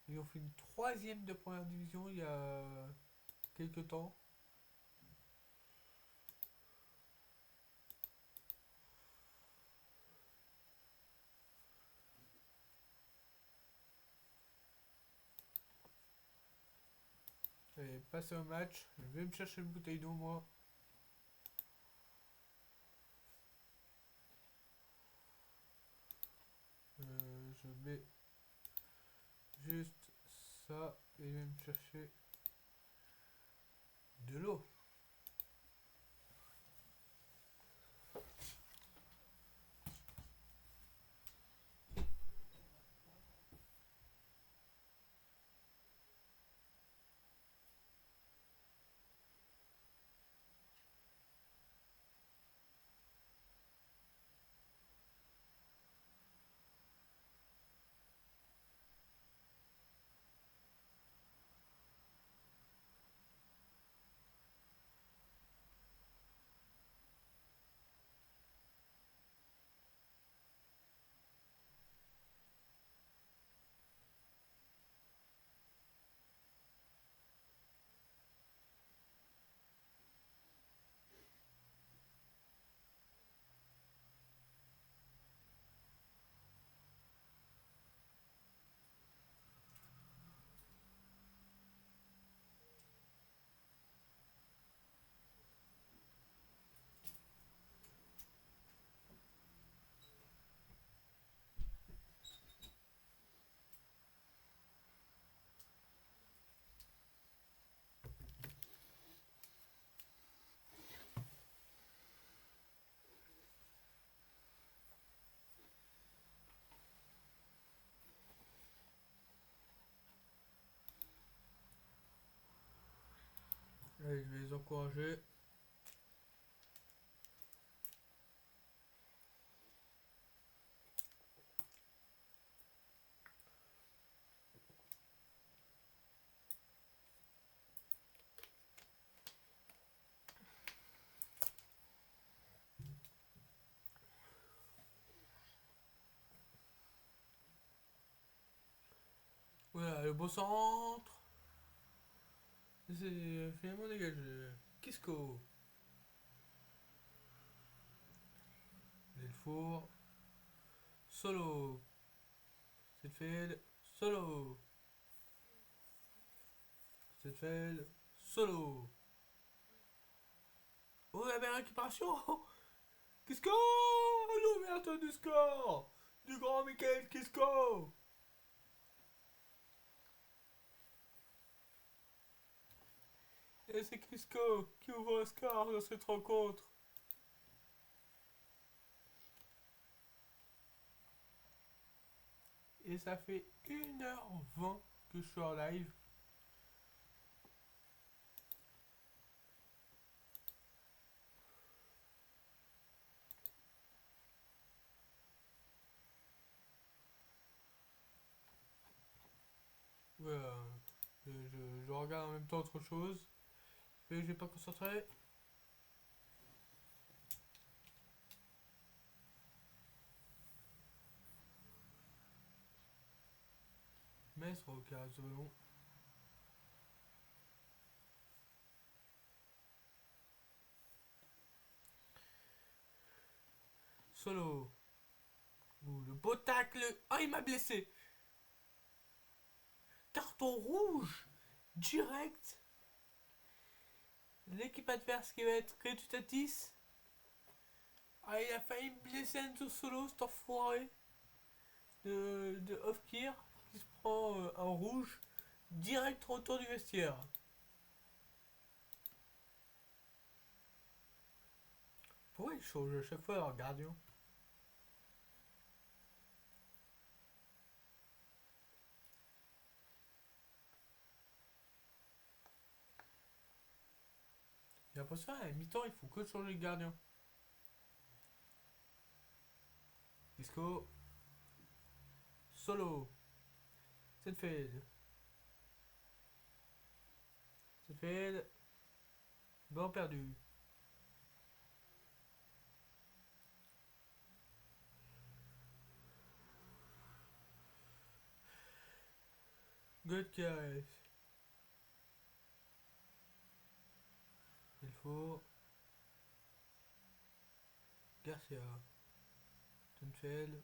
Ils ont fait une troisième de première division il y a quelques temps. Allez, passer au match. Je vais me chercher une bouteille d'eau, moi. Je mets juste ça et je vais me chercher de l'eau. Allez, je vais les encourager. Voilà, le beau centre. C'est finalement dégagé. Kisco. Delfour. Solo. Zetfeld. Solo. Zetfeld. Solo. Oh, la belle récupération. Kisco. L'ouverture du score. Du grand Michael Kisco. Et c'est Kisco qui ouvre le score dans cette rencontre. Et ça fait 1h20 que je suis en live. Voilà. Je regarde en même temps autre chose. Et je vais pas concentrer. Maestro, ok, c'est bon. Solo. Ouh, le beau tacle. Ah, il m'a blessé. Carton rouge. Direct. L'équipe adverse qui va être Retutatis. Ah, il a failli me blesser Enzo Solo, cet enfoiré. De Off-Gear. Qui se prend un rouge. Direct retour du vestiaire. Pourquoi il change à chaque fois leur gardien? J'ai l'impression à la mi-temps il faut que changer de gardien. Disco. Solo. Zetfeld. Zetfeld. Bon perdu. Godcares. Il faut. Garcia. Zetfeld.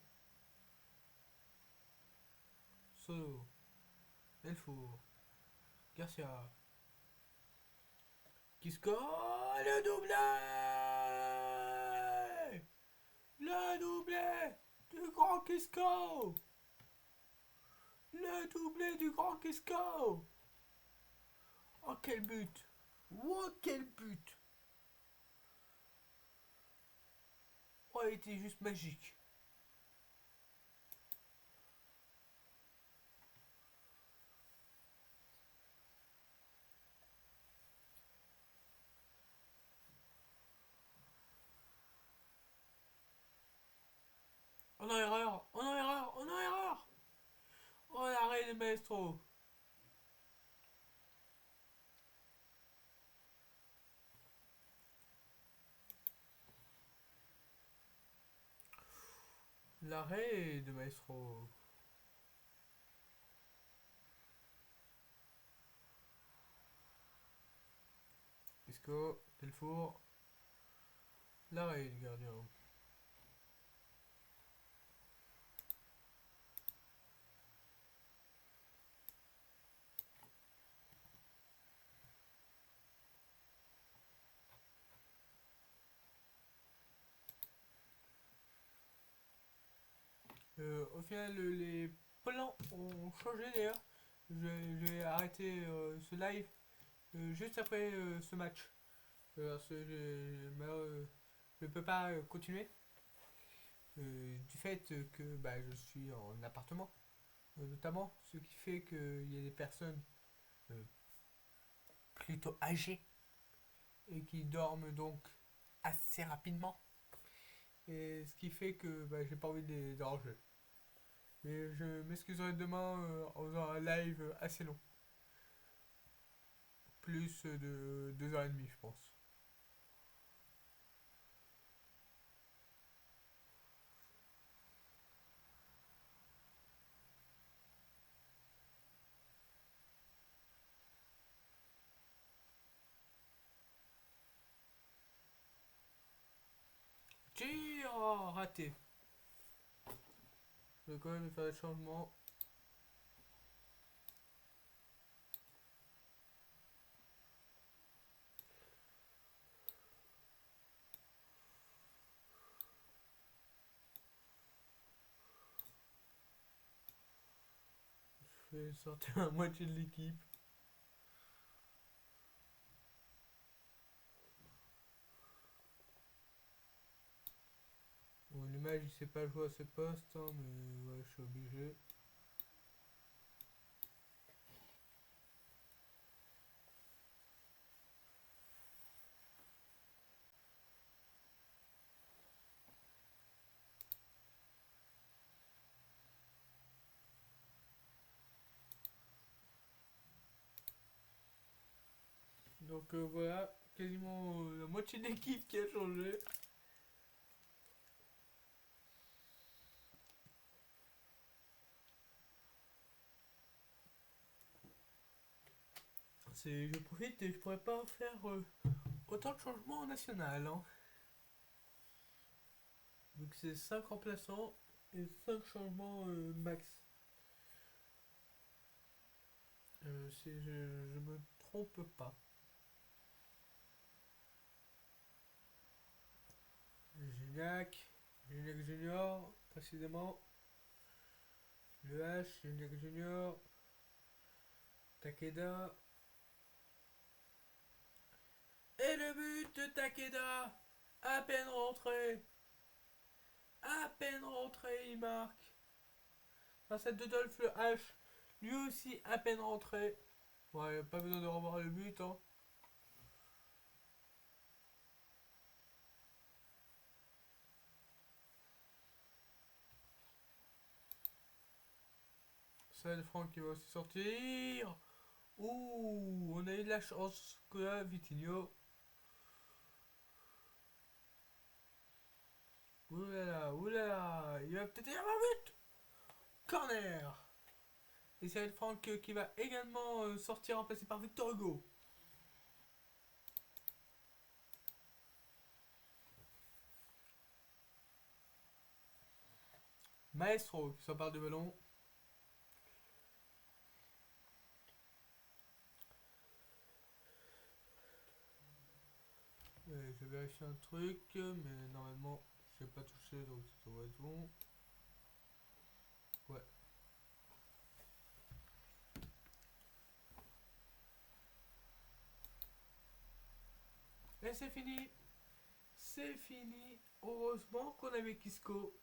Solo. Elfour. Garcia. Qui score le doublé. Le doublé du grand Kisco. Le doublé du grand Kisco. Oh quel but. Oh quel but. Oh il était juste magique. On a erreur. On a erreur. On a erreur. Oh l'arrêt de maestro. L'arrêt de maestro. Pisco, Delfour. L'arrêt du gardien. Au final, les plans ont changé d'ailleurs. Je vais arrêter ce live juste après ce match. Parce que je ne peux pas continuer. Du fait que bah, je suis en appartement, notamment, ce qui fait qu'il y a des personnes euh, plutôt âgées et qui dorment donc assez rapidement. Et ce qui fait que bah, j'ai pas envie de les déranger. Mais je m'excuserai demain en faisant un live assez long. Plus de 2h30, je pense. Tir raté. Je vais quand même faire des changements. Je vais sortir la moitié de l'équipe. Bon, l'image il sait pas jouer à ce poste, hein, mais ouais, je suis obligé. Donc voilà, quasiment la moitié de l'équipe qui a changé. Je profite et je pourrais pas faire autant de changements en national. Hein. Donc c'est 5 remplaçants et 5 changements max. Je me trompe pas. Gignac, Gignac Junior, précisément. Le H, Gignac Junior, Takeda. Et le but de Takeda, à peine rentré. À peine rentré, il marque. Grâce à Dodolph le H, lui aussi à peine rentré. Ouais, pas besoin de revoir le but. Hein. C'est Franck qui va aussi sortir. Ouh, on a eu de la chance que là, Vitinho. Oulala, oulala, il va peut-être y avoir un but. Corner. Et c'est Franck qui va également sortir remplacé par Victor Hugo. Maestro qui s'empare du ballon. Je vais vérifier un truc, mais normalement, je n'ai pas touché, donc ça doit être bon. Ouais. Et c'est fini. C'est fini. Heureusement qu'on avait Kisco.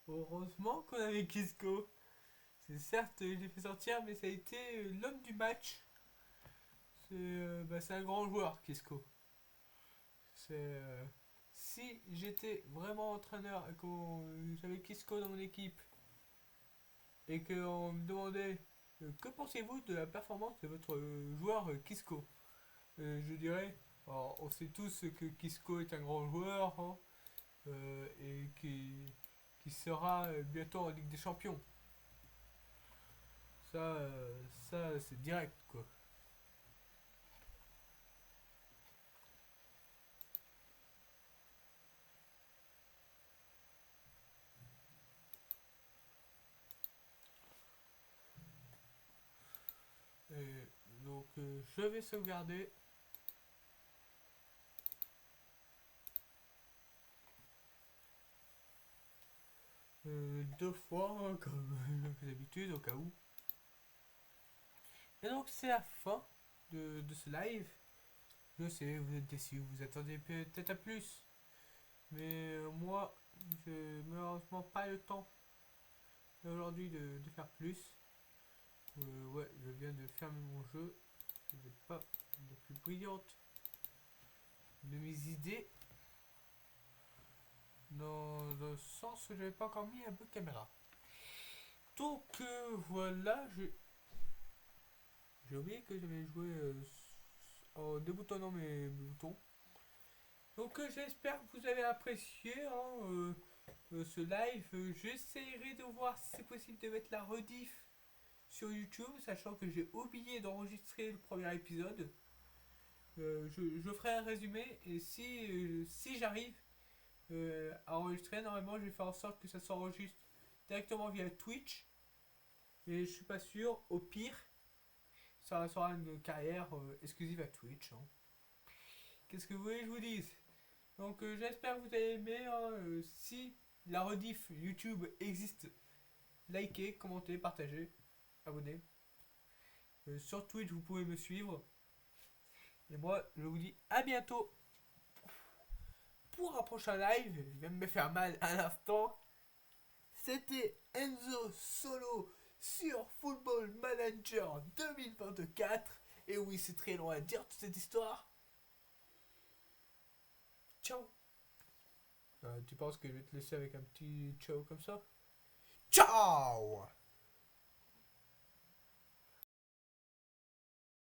Heureusement qu'on avait Kisco. C'est certes, je l'ai fait sortir, mais ça a été l'homme du match. C'est un grand joueur, Kisco. Si j'étais vraiment entraîneur et que j'avais Kisco dans mon équipe et qu'on me demandait que pensez-vous de la performance de votre joueur Kisco, je dirais, alors, on sait tous que Kisco est un grand joueur hein, et qui sera bientôt en Ligue des Champions. Ça c'est direct quoi. Et donc je vais sauvegarder. Deux fois hein, comme d'habitude au cas où. Et donc c'est la fin de ce live. Je sais, vous êtes déçus, vous attendez peut-être à plus. Mais moi, j'ai malheureusement pas le temps aujourd'hui de faire plus. Ouais, je viens de fermer mon jeu. Je n'ai pas la plus brillante de mes idées. Dans le sens où j'avais pas encore mis un peu de caméra. Donc voilà, j'ai oublié que j'avais joué en déboutonnant mes boutons. Donc j'espère que vous avez apprécié hein, ce live. J'essaierai de voir si c'est possible de mettre la rediff sur YouTube, sachant que j'ai oublié d'enregistrer le premier épisode. Je ferai un résumé et si j'arrive à enregistrer, normalement je vais faire en sorte que ça s'enregistre directement via Twitch. Mais je suis pas sûr. Au pire, ça sera une carrière exclusive à Twitch. Hein. Qu'est-ce que vous voulez que je vous dise? Donc j'espère que vous avez aimé. Hein, si la rediff YouTube existe, likez, commentez, partagez, abonnez. Sur Twitch, vous pouvez me suivre. Et moi, je vous dis à bientôt pour un prochain live. Je viens de me faire mal à l'instant. C'était Enzo Solo sur Football Manager 2024. Et oui, c'est très long à dire toute cette histoire. Ciao. Tu penses que je vais te laisser avec un petit ciao comme ça? Ciao.